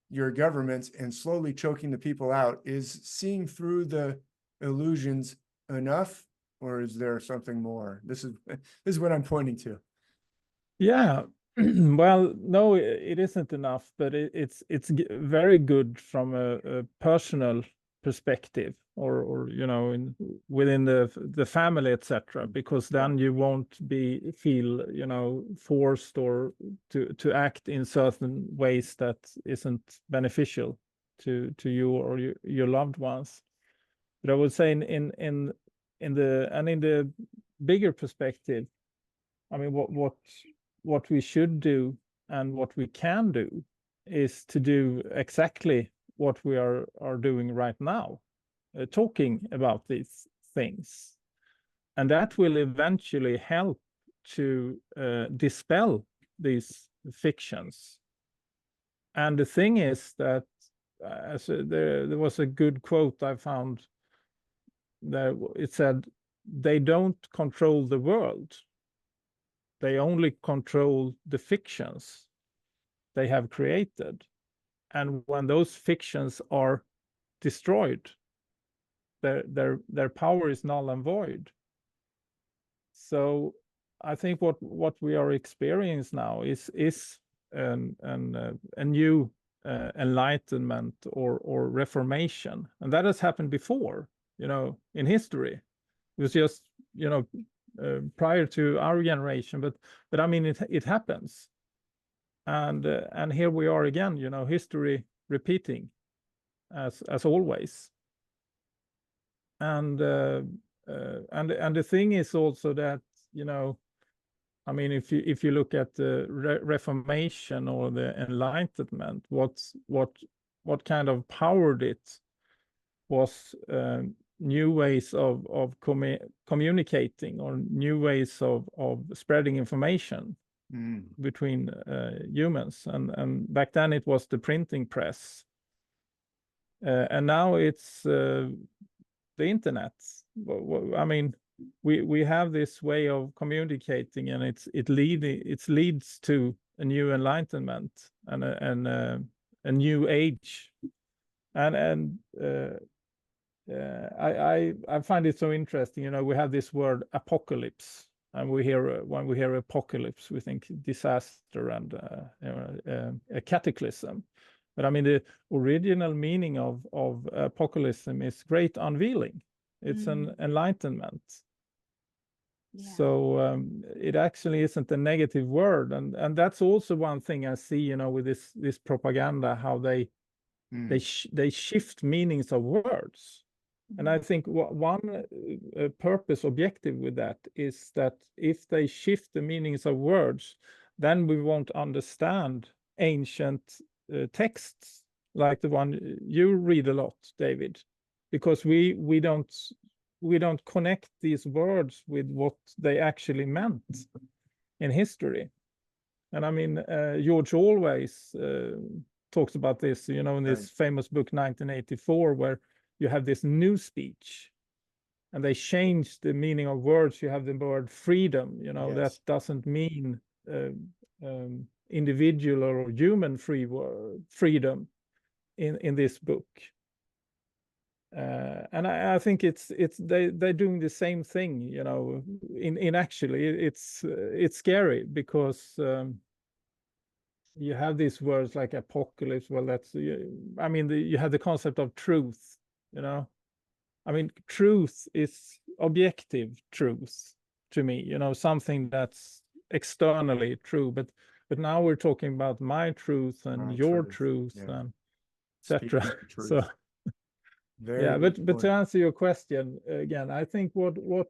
your governments and slowly choking the people out, is seeing through the illusions enough, or is there something more? This is what I'm pointing to. Yeah. Well, no, it isn't enough, but it's very good from a personal perspective, or within the family, etc., because then you won't feel forced or to act in certain ways that isn't beneficial to you or your loved ones. But I would say in the bigger perspective, I mean, what we should do and what we can do is to do exactly what we are doing right now, talking about these things. And that will eventually help to dispel these fictions. And the thing is that there was a good quote I found that it said, they don't control the world. They only control the fictions they have created. And when those fictions are destroyed, their power is null and void. So I think what we are experiencing now is a new enlightenment or reformation. And that has happened before, in history. It was just, prior to our generation, but I mean, it happens, and here we are again, history repeating as always. And the thing is also that, I mean, if you look at the Reformation or the Enlightenment, what kind of powered it was new ways of communicating, or new ways of spreading information between humans. And back then it was the printing press, and now it's the internet. I mean, we have this way of communicating, and it leads to a new enlightenment and a new age. And I find it so interesting. We have this word apocalypse, and when we hear apocalypse, we think disaster and a cataclysm. But I mean, the original meaning of apocalypse is great unveiling. It's an enlightenment. Yeah. So it actually isn't a negative word, and that's also one thing I see, with this propaganda, how they shift meanings of words. And I think one purpose objective with that is that if they shift the meanings of words, then we won't understand ancient texts like the one you read a lot, David, because we don't connect these words with what they actually meant in history. And I mean, George always talks about this, you know, in this famous book 1984, where you have this new speech and they change the meaning of words. You have the word freedom, you know, that doesn't mean individual or human freedom in this book. And I think they're doing the same thing, you know. In actually, it's scary because you have these words like apocalypse. Well, that's I mean, you have the concept of truth, you know. I mean, truth is objective truth to me, you know, something that's externally true. But now we're talking about my truth and your truth and etc. So. Yeah, but to answer your question again, I think what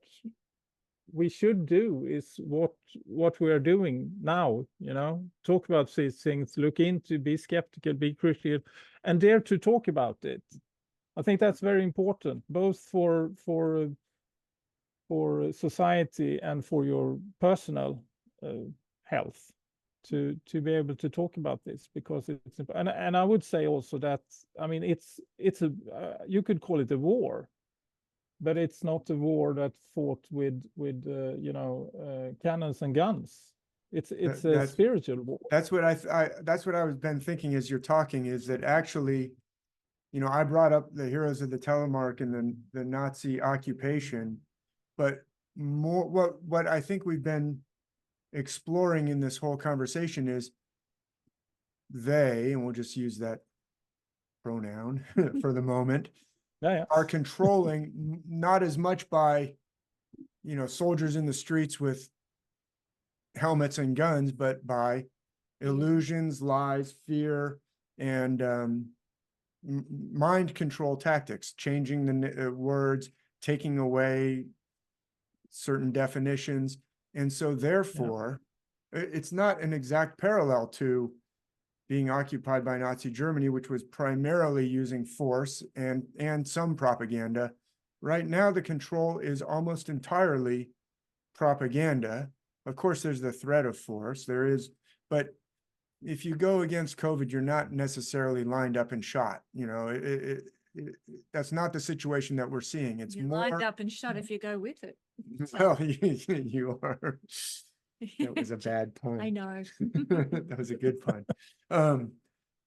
we should do is what we are doing now, you know, talk about these things, look into, be skeptical, be critical, and dare to talk about it. I think that's very important, both for society and for your personal health, to be able to talk about this, because it's and I would say also that, I mean, it's a you could call it a war, but it's not a war that fought with you know, cannons and guns. It's a spiritual war. That's what that's what I was been thinking as you're talking, is that actually, you know, I brought up the heroes of the telemark and the Nazi occupation, but more what I think we've been exploring in this whole conversation is they, and we'll just use that pronoun for the moment, are controlling not as much by, you know, soldiers in the streets with helmets and guns, but by illusions, lies, fear, and mind control tactics, changing the words, taking away certain definitions. And so therefore, it's not an exact parallel to being occupied by Nazi Germany, which was primarily using force and some propaganda. Right now, the control is almost entirely propaganda. Of course, there's the threat of force. There is, but if you go against COVID, you're not necessarily lined up and shot. You know, that's not the situation that we're seeing. It's you're more lined up and shot if you go with it. Well, you are. That was a bad pun. I know. That was a good pun.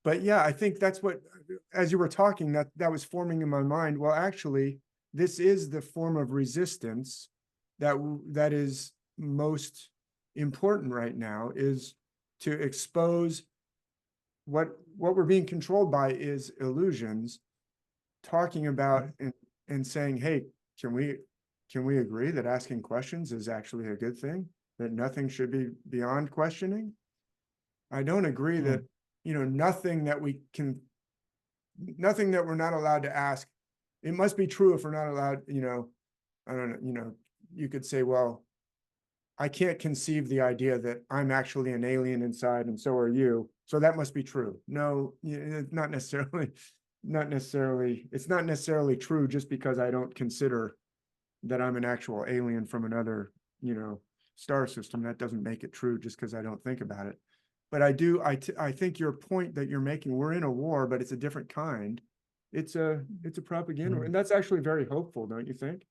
But yeah, I think that's what, as you were talking, that was forming in my mind. Well, actually, this is the form of resistance that is most important right now, is to expose what we're being controlled by is illusions, talking about and saying, hey, can we agree that asking questions is actually a good thing, that nothing should be beyond questioning? I don't agree that, you know, nothing that we're not allowed to ask, it must be true if we're not allowed, you know, I don't know, you know, you could say, well, I can't conceive the idea that I'm actually an alien inside and so are you, so that must be true. No, it's not necessarily, it's not necessarily true just because I don't consider that I'm an actual alien from another, you know, star system. That doesn't make it true just because I don't think about it. But I think your point that you're making, we're in a war, but it's a different kind. It's a propaganda, and that's actually very hopeful, don't you think?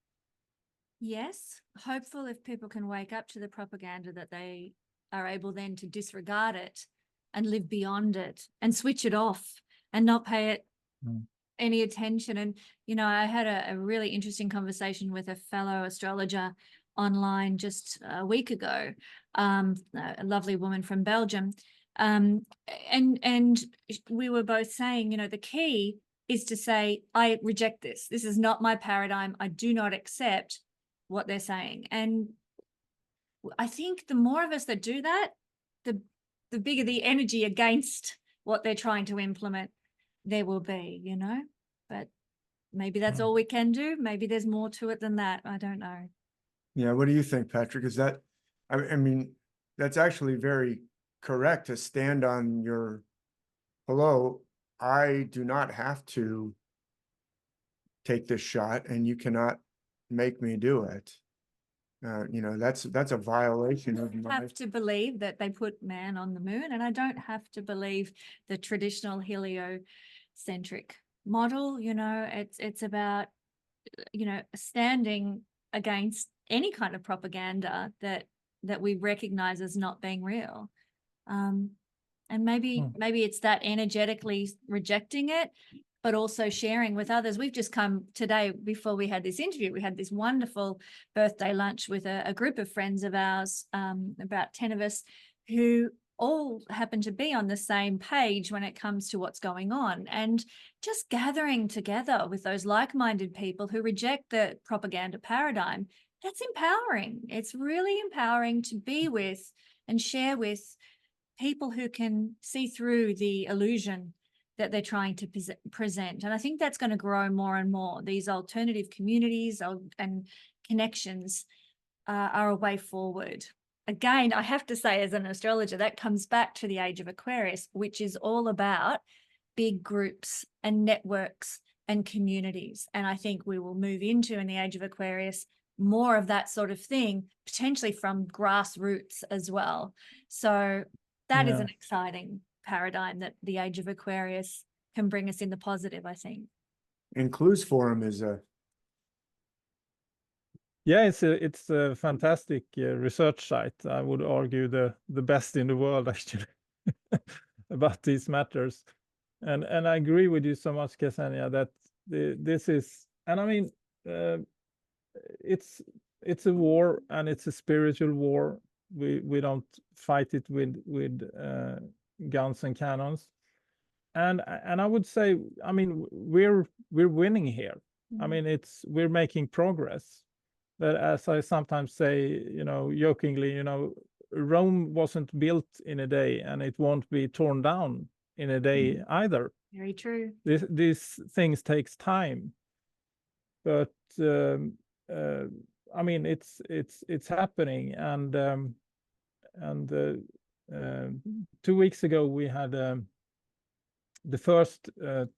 Yes, hopeful if people can wake up to the propaganda, that they are able then to disregard it and live beyond it and switch it off and not pay it any attention. And, you know, I had a really interesting conversation with a fellow astrologer online just a week ago, a lovely woman from Belgium. And we were both saying, you know, the key is to say, I reject this. This is not my paradigm. I do not accept what they're saying. And I think the more of us that do that, the bigger the energy against what they're trying to implement there will be, you know. But maybe that's all we can do. Maybe there's more to it than that. I don't know. Yeah, what do you think, Patrick? Is that, I mean, that's actually very correct to stand on your, hello, I do not have to take this shot and you cannot make me do it. You know, that's a violation of my. I have to believe that they put man on the moon, and I don't have to believe the traditional heliocentric model. You know, it's about, you know, standing against any kind of propaganda that we recognize as not being real. And maybe it's that energetically rejecting it, but also sharing with others. We've just come today, before we had this interview, we had this wonderful birthday lunch with a group of friends of ours, about 10 of us, who all happen to be on the same page when it comes to what's going on. And just gathering together with those like-minded people who reject the propaganda paradigm, that's empowering. It's really empowering to be with and share with people who can see through the illusion that they're trying to present. And I think that's going to grow more and more. These alternative communities and connections are a way forward. Again, I have to say, as an astrologer, that comes back to the age of Aquarius, which is all about big groups and networks and communities. And I think we will move into, in the age of Aquarius, more of that sort of thing, potentially from grassroots as well. So that is an exciting paradigm that the age of Aquarius can bring us in the positive, I think. And Clues Forum is a. Yeah, it's a fantastic research site. I would argue the best in the world, actually, about these matters. And I agree with you so much, Kesenya, that this is, and I mean, it's a war, and it's a spiritual war. We don't fight it with guns and cannons, and I would say, I mean, we're winning here. I mean, we're making progress. But as I sometimes say, you know, jokingly, you know, Rome wasn't built in a day, and it won't be torn down in a day either. Very true. These things takes time, but I mean, it's happening, and 2 weeks ago we had the first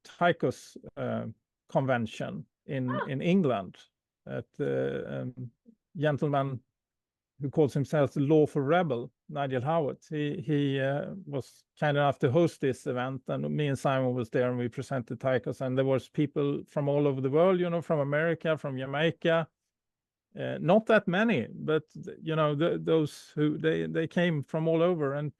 Tychos convention in England, at the gentleman who calls himself the lawful rebel, Nigel Howard. He was kind enough to host this event, and me and Simon was there, and we presented Tychos, and there was people from all over the world, you know, from America, from Jamaica. Not that many, but you know, those who they came from all over, and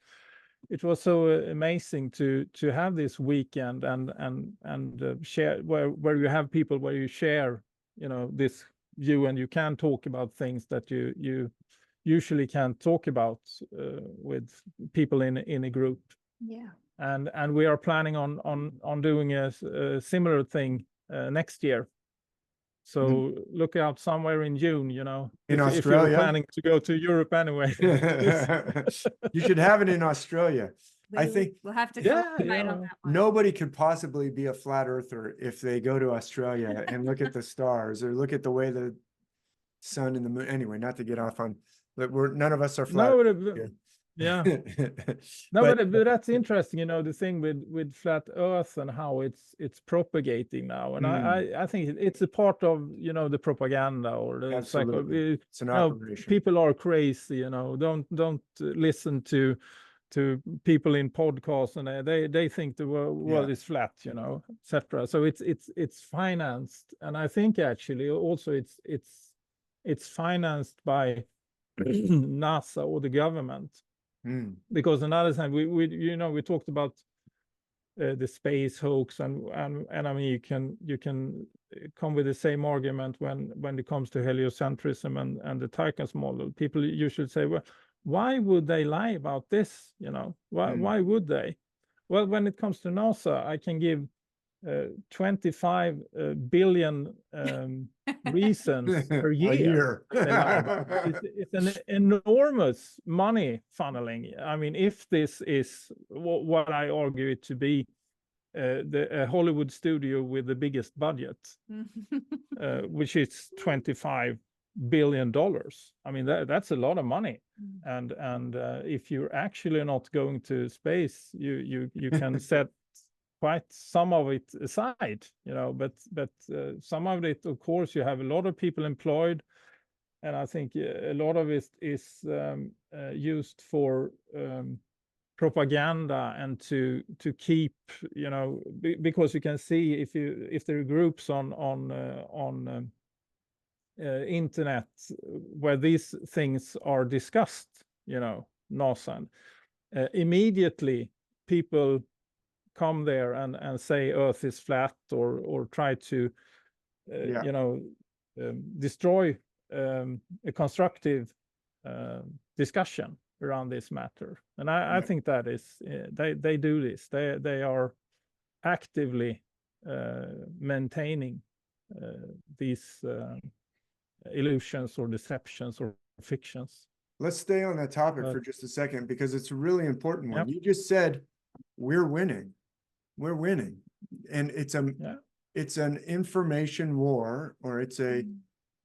it was so amazing to have this weekend and share where you have people where you share, you know, this view, and you can talk about things that you usually can't talk about with people in a group. Yeah. And we are planning on doing a similar thing next year. So look out somewhere in June, you know, in if Australia. you're planning to go to Europe anyway. You should have it in Australia. I think we'll have to Yeah, collaborate on that one. nobody could possibly be a flat earther if they go to Australia and look at the stars or look at the way the sun and the moon. Anyway, not to get off on, but none of us are flat. Yeah. No, but that's interesting, you know, the thing with flat Earth and how it's propagating now, and I think it's a part of, you know, the propaganda or the it's an operation. People are crazy, you know. Don't listen to people in podcasts, and they think the world is flat, you know, etc. So it's financed, and I think actually also it's financed by NASA or the government. Because another time we you know, we talked about the space hoax, and I mean, you can come with the same argument when it comes to heliocentrism and the Tychos model. People usually say, well, why would they lie about this? You know, why would they? Well, when it comes to NASA, I can give 25 billion reasons per year. It's an enormous money funneling. I mean, if this is what I argue it to be, a Hollywood studio with the biggest budget, which is 25 billion. I mean, that's a lot of money. Mm. And if you're actually not going to space, you can set quite some of it aside, you know, but some of it, of course, you have a lot of people employed, and I think a lot of it is used for propaganda and to keep, you know, because you can see if there are groups on internet where these things are discussed, you know, NASA, immediately people come there and say Earth is flat, or try to you know, destroy a constructive discussion around this matter. And I think that is they do this. They are actively maintaining these illusions or deceptions or fictions. Let's stay on that topic for just a second, because it's a really important one. You just said we're winning. We're winning. And it's an information war, or it's a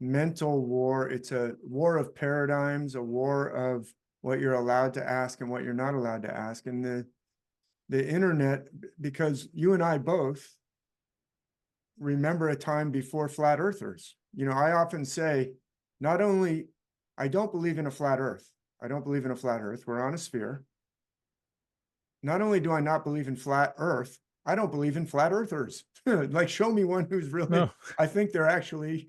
mental war. It's a war of paradigms, a war of what you're allowed to ask and what you're not allowed to ask. And the internet, because you and I both remember a time before flat earthers. You know, I often say, not only, I don't believe in a flat earth. I don't believe in a flat earth. We're on a sphere. Not only do I not believe in flat earth, I don't believe in flat earthers. Like, show me one who's really, No. I think they're actually,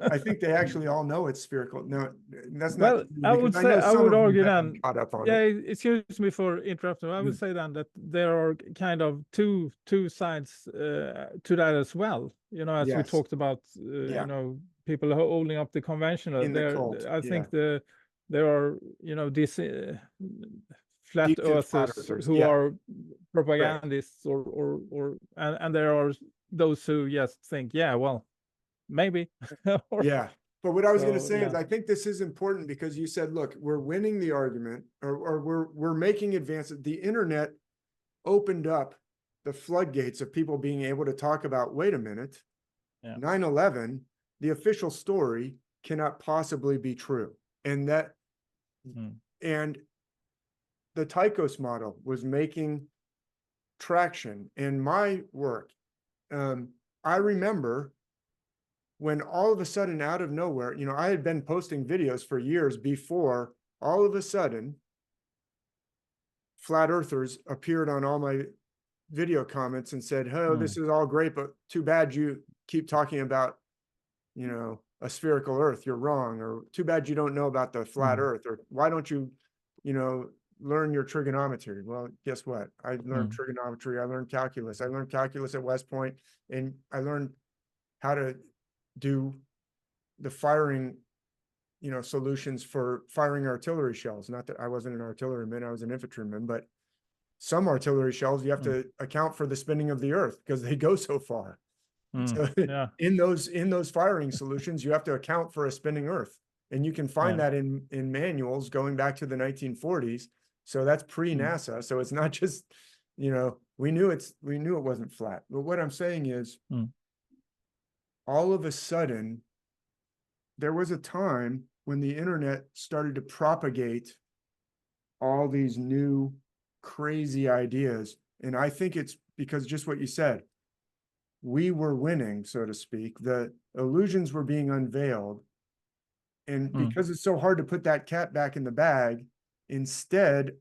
I think they actually all know it's spherical. No, that's Well, not. I would say, I would argue then, caught up on yeah, it. excuse me for interrupting. I would say then that there are kind of two sides to that as well. You know, as we Yes. talked about, you know, people holding up the conventional. In the There, cult, I think there are, you know, these flat Decent flat earthers earthers, who yeah. are propagandists, and there are those who just think, yeah, well, maybe. Yeah. But what I was going to So, say is, yeah. I think this is important, because you said, look, we're winning the argument, or we're making advances. The internet opened up the floodgates of people being able to talk about, wait a minute, 9/11, the official story cannot possibly be true. And that, and the Tychos model was making traction in my work. I remember when all of a sudden, out of nowhere, you know, I had been posting videos for years before all of a sudden flat earthers appeared on all my video comments and said, oh, this is all great, but too bad you keep talking about, you know, a spherical earth. You're wrong. Or too bad you don't know about the flat earth. Or why don't you, you know, learn your trigonometry? Well, guess what? I learned trigonometry. I learned calculus. I learned calculus at West Point, and I learned how to do the firing, you know, solutions for firing artillery shells. Not that I wasn't an artilleryman, I was an infantryman, but some artillery shells, you have to account for the spinning of the earth because they go so far. So in those firing solutions, you have to account for a spinning earth. And you can find that in manuals going back to the 1940s. So that's pre-NASA. So it's not just, you know, we knew it wasn't flat. But what I'm saying is, all of a sudden, there was a time when the internet started to propagate all these new crazy ideas. And I think it's because just what you said, we were winning, so to speak. The illusions were being unveiled. And because it's so hard to put that cat back in the bag, instead,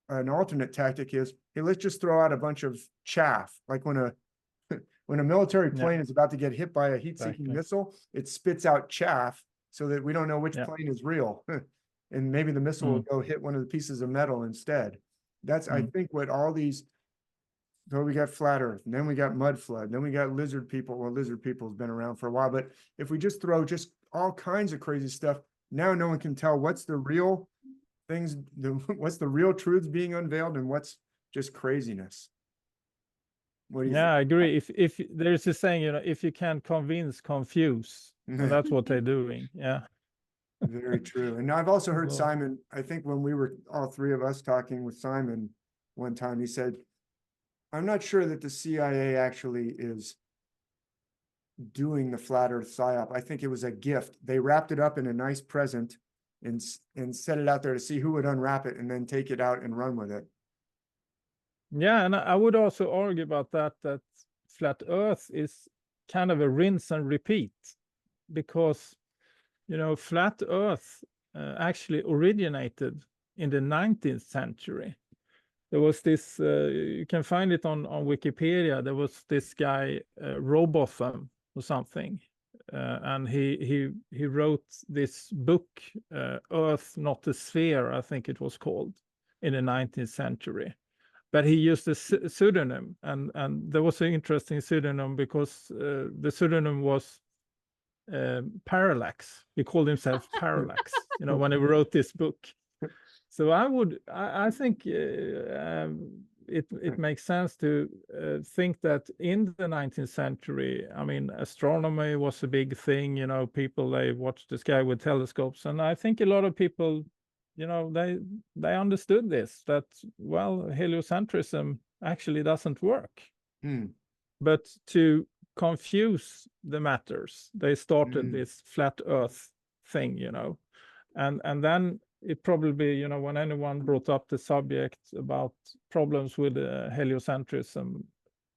an alternate tactic is, hey, let's just throw out a bunch of chaff. Like when a military plane is about to get hit by a heat-seeking missile, it spits out chaff so that we don't know which plane is real. And maybe the missile will go hit one of the pieces of metal instead. That's, I think, what all these, so we got flat earth, and then we got mud flood, then we got lizard people. Well, lizard people has been around for a while, but if we just throw just all kinds of crazy stuff, now no one can tell what's the real things, what's the real truths being unveiled and what's just craziness. What do you think? I agree. If there's a saying, you know, if you can't convince, confuse, and that's what they're doing. Yeah. Very true. And I've also heard Simon, I think when we were all three of us talking with Simon one time, he said, I'm not sure that the CIA actually is doing the flat Earth psyop. I think it was a gift. They wrapped it up in a nice present and set it out there to see who would unwrap it and then take it out and run with it. Yeah, and I would also argue about that flat Earth is kind of a rinse and repeat, because flat Earth actually originated in the 19th century. There was this, you can find it on Wikipedia. There was this guy, Robotham or something, and he wrote this book, Earth Not a Sphere, I think it was called, in the 19th century. But he used a pseudonym, and there was an interesting pseudonym because the pseudonym was Parallax. He called himself Parallax, when he wrote this book. So I think it makes sense to think that in the 19th century, I mean, astronomy was a big thing. People, they watched the sky with telescopes, and I think a lot of people, they understood this, that, well, heliocentrism actually doesn't work. But to confuse the matters, they started this flat Earth thing, and then it probably, when anyone brought up the subject about problems with heliocentrism,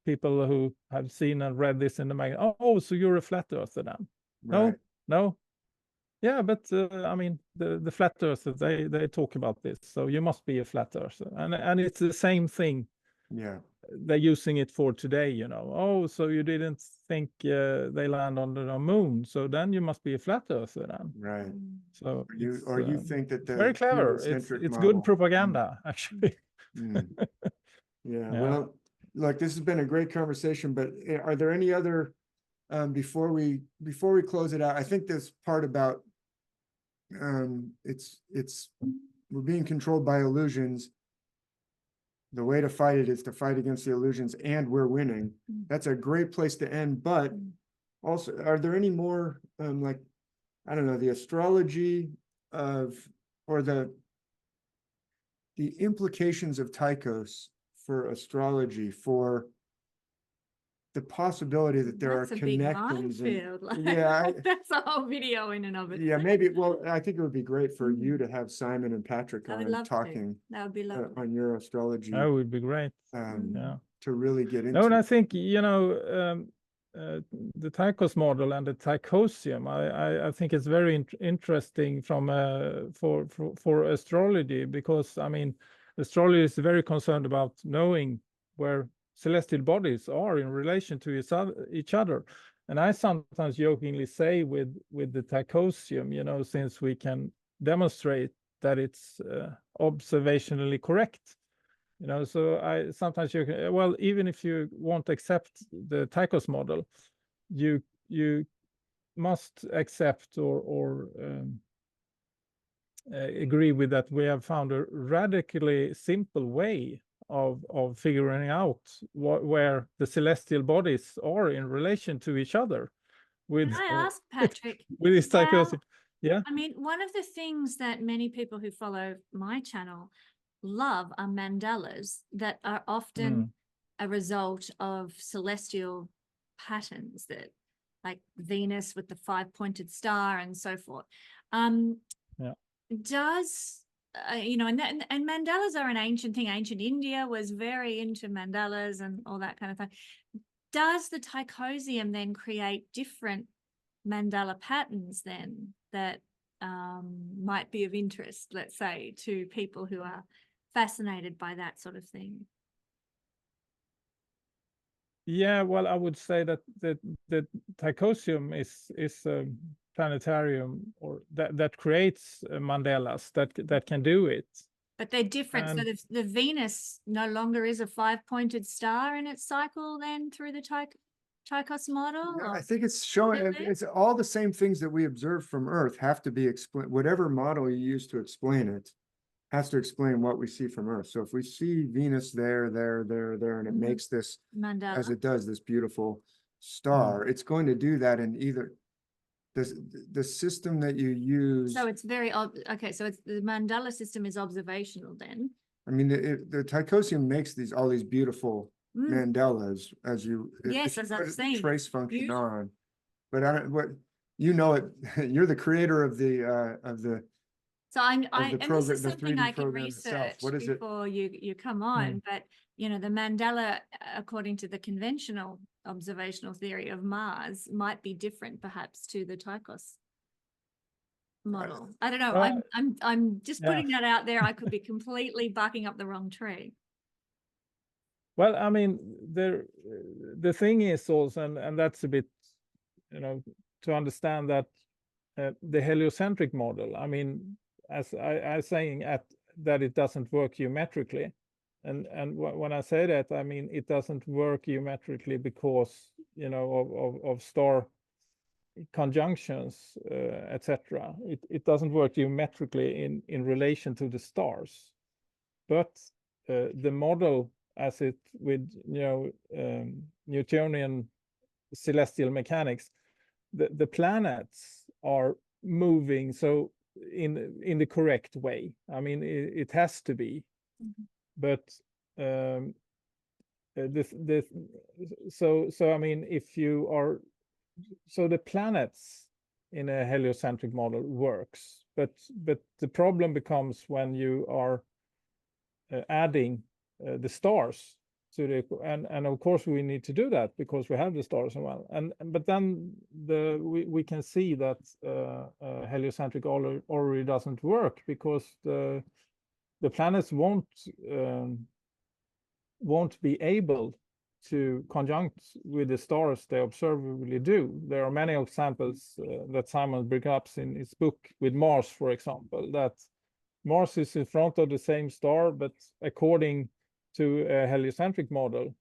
people who have seen and read this in the magazine, oh, so you're a flat earther then? Right. No. Yeah, but I mean, the flat earthers, they talk about this, so you must be a flat earther, and it's the same thing. Yeah, they're using it for today. Oh, so you didn't think they land on the moon, so then you must be a flat earther then. Right. So you think that very clever. It's good propaganda, actually. Yeah. Well, look, this has been a great conversation, but are there any other before we close it out? I think this part about we're being controlled by illusions. The way to fight it is to fight against the illusions, and we're winning. That's a great place to end. But also, are there any more like, I don't know, the astrology or the implications of Tychos for astrology, for the possibility that there are connections? Yeah, that's a whole video in and of itself. Yeah, maybe. Well, I think it would be great for you to have Simon and Patrik on talking. That would be lovely. On your astrology. That would be great. To really get into. No, and I think the Tychos model and the Tychosium, I think it's very interesting from for astrology, because I mean, astrology is very concerned about knowing where celestial bodies are in relation to each other. And I sometimes jokingly say with the Tychosium, since we can demonstrate that it's observationally correct, so I sometimes joke, well, even if you won't accept the Tychos model, you must accept or agree with that we have found a radically simple way of figuring out where the celestial bodies are in relation to each other. Can I ask, Patrik, with this Tychosium? Yeah. I mean, one of the things that many people who follow my channel love are mandalas that are often a result of celestial patterns, that like Venus with the 5-pointed star and so forth. Does and mandalas are an ancient thing. Ancient India was very into mandalas and all that kind of thing. Does the Tychosium then create different mandala patterns then that might be of interest, let's say, to people who are fascinated by that sort of thing? Yeah, well, I would say that the Tychosium is a planetarium, or that creates mandalas that can do it. But they're different. So the Venus no longer is a 5-pointed star in its cycle then through the Tychos model? Yeah, I think it's showing it's all the same things that we observe from Earth have to be explained. Whatever model you use to explain it has to explain what we see from Earth. So if we see Venus there, and it makes this mandala, as it does, this beautiful star, it's going to do that in either the system that you use. So it's very okay. So it's the mandala system is observational then. I mean, the Tychosium makes all these beautiful mandalas as you as I've seen trace function on. but I don't, what, you know it, you're the creator of the So and this program, is the something 3D I can program itself. research What is it? before you come on, but you know, the mandala, according to the conventional observational theory of Mars, might be different perhaps to the Tychos model. I don't know. I'm just putting that out there. I could be completely barking up the wrong tree. Well, I mean, the thing is also, and that's a bit, you know, to understand that the heliocentric model, I mean, as I was saying that it doesn't work geometrically. And when I say that, I mean, it doesn't work geometrically because, you know, of star conjunctions, etc. It doesn't work geometrically in relation to the stars. But the model as it with, you know, Newtonian celestial mechanics, the planets are moving so in the correct way. I mean, it has to be, but so I mean, if you are, so the planets in a heliocentric model works, but the problem becomes when you are adding the stars to the, and of course we need to do that because we have the stars as well, but then we can see that heliocentric already doesn't work because the planets won't be able to conjunct with the stars they observably do. There are many examples that Simon brings up in his book with Mars, for example, that Mars is in front of the same star, but according to a heliocentric model,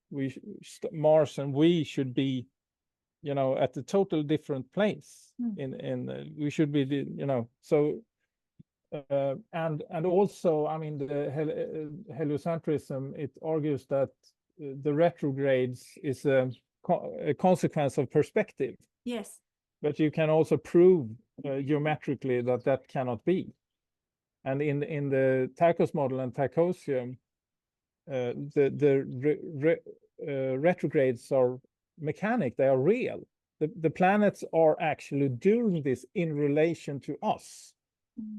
Mars and we should be, you know, at a total different place. We should be, you know, so and also, I mean, the heliocentrism, it argues that the retrogrades is a consequence of perspective. Yes. But you can also prove geometrically that cannot be. And in the Tychos model and Tychosium, the retrogrades are mechanic, they are real. The planets are actually doing this in relation to us,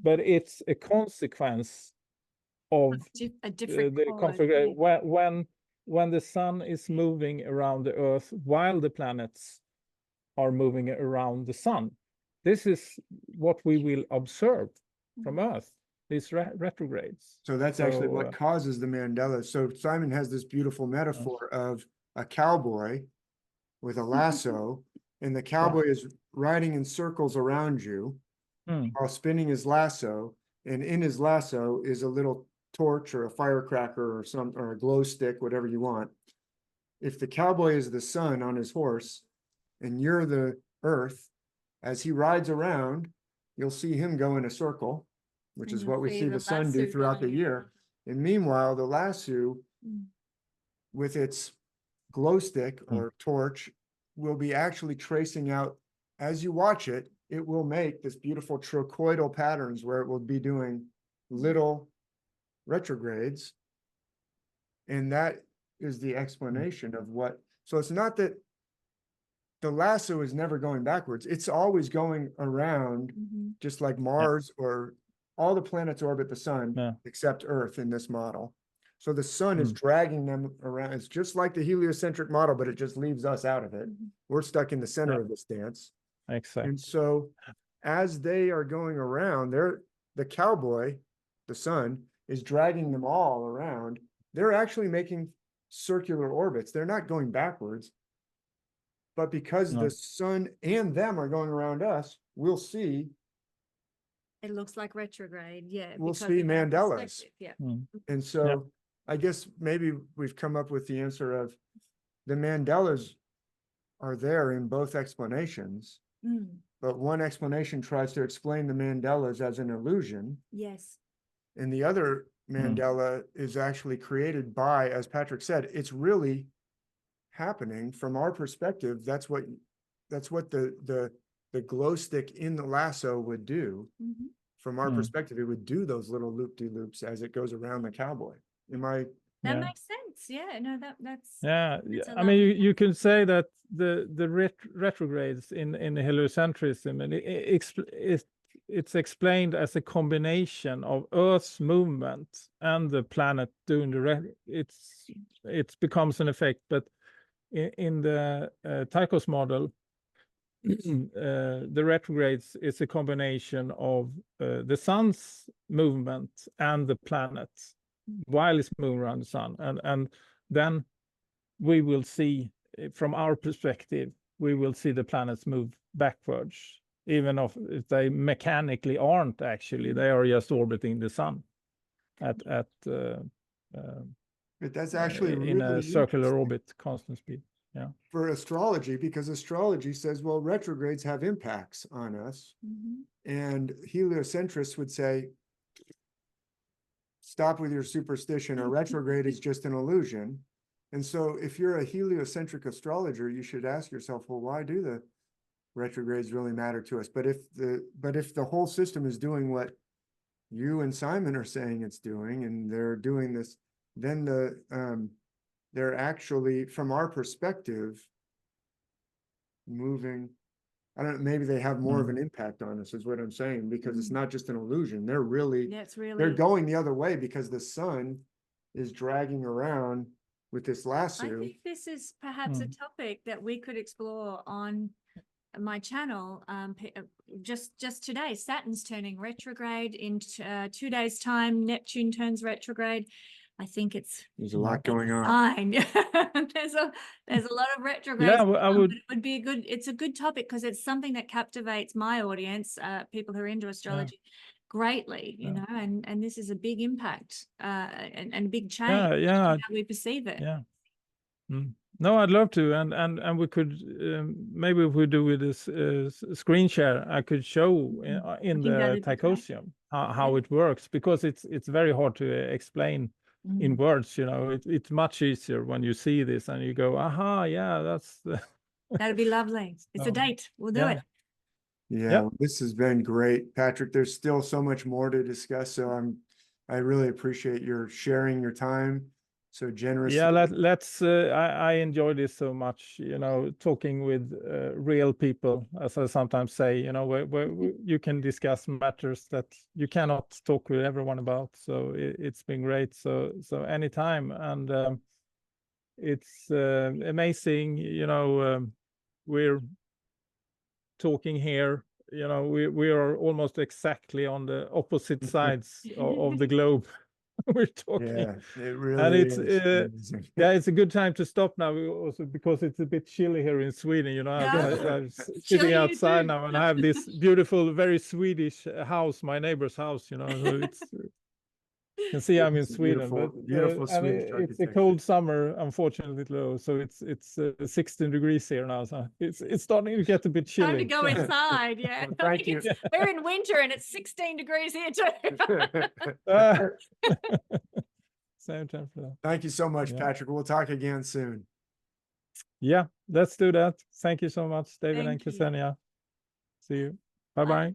but it's a consequence of a different the configuration when the sun is moving around the Earth while the planets are moving around the sun. This is what we will observe from Earth, these retrogrades. So that's actually what causes the mandala. So Simon has this beautiful metaphor of a cowboy with a lasso, and the cowboy is riding in circles around you while spinning his lasso, and in his lasso is a little torch or a firecracker or a glow stick, whatever you want. If the cowboy is the sun on his horse and you're the earth, as he rides around, you'll see him go in a circle, which is what we see the sun do throughout the year. And meanwhile, the lasso with its glow stick or torch will be actually tracing out, as you watch it, it will make this beautiful trochoidal patterns where it will be doing little retrogrades. And that is the explanation of what, so it's not that the lasso is never going backwards. It's always going around, just like Mars or all the planets orbit the sun except Earth in this model. So the sun is dragging them around. It's just like the heliocentric model, but it just leaves us out of it. We're stuck in the center of this dance. Exactly. And so as they are going around, the cowboy, the sun, is dragging them all around. They're actually making circular orbits. They're not going backwards. But because the sun and them are going around us, we'll see. It looks like retrograde, We'll see mandalas. Yeah. And so I guess maybe we've come up with the answer of the mandalas are there in both explanations. But one explanation tries to explain the mandalas as an illusion. Yes. And the other mandala is actually created by, as Patrik said, it's really happening from our perspective. That's what the glow stick in the lasso would do. From our perspective, it would do those little loop-de-loops as it goes around the cowboy. That makes sense. sense. Yeah, no, that's Yeah, that's a I mean, lovely you can say that the retrogrades in heliocentrism, and it's explained as a combination of Earth's movement and the planet doing it becomes an effect. But in the Tychos model, the retrogrades is a combination of the sun's movement and the planet while it's moving around the sun, and then we will see, from our perspective, we will see the planets move backwards, even if they mechanically aren't actually, they are just orbiting the sun at But that's actually in really a circular interesting orbit, constant speed. Yeah. for astrology, because astrology says, well, retrogrades have impacts on us. Mhm. And heliocentrists would say, stop with your superstition, a retrograde is just an illusion. And so if you're a heliocentric astrologer, you should ask yourself, well, why do the retrogrades really matter to us? But if the whole system is doing what you and Simon are saying it's doing, and they're doing this, then they're actually, from our perspective, moving. I don't know, maybe they have more of an impact on us, is what I'm saying, because it's not just an illusion. They're really, That's really, they're going the other way because the sun is dragging around with this I lasso. think this is perhaps a topic that we could explore on my channel. Just today, Saturn's turning retrograde in 2 days' time. Neptune turns retrograde. I think There's a lot going on. fine. There's a lot of retrogrades. Yeah, I would. But it would be it's a good topic because it's something that captivates my audience, people who are into astrology, greatly, you know, and this is a big impact and a big change in how we perceive it. Yeah. No, I'd love to, and we could maybe if we do with this screen share, I could show in the Tychosium how it works, because it's very hard to explain in words. You know, it's much easier when you see this and you go, aha, yeah, that's That'd be lovely. It's a date. We'll do it. Yeah, this has been great, Patrick. There's still so much more to discuss, so I really appreciate your sharing your time so generously. Yeah, let's I enjoy this so much, you know, talking with real people, as I sometimes say, you know, where you can discuss matters that you cannot talk with everyone about. So it's been great. So anytime, and it's amazing, you know, we're talking here, you know, we are almost exactly on the opposite sides of the globe. We're talking. Yeah, it really And it's is. yeah, it's a good time to stop now, also because it's a bit chilly here in Sweden. You know, I'm sitting outside now, and I have this beautiful, very Swedish house, my neighbor's house. You know, so it's you can see I'm in Sweden, beautiful and it's a cold summer, unfortunately low. So it's 16 degrees here now, so it's starting to get a bit chilly. Time to go inside. Yeah, Well, thank you. We're in winter and it's 16 degrees here too. Same temperature. Thank you so much, Patrick. We'll talk again soon. Yeah, let's do that. Thank you so much, David and Thank you. Kesenya. See you. Bye-bye.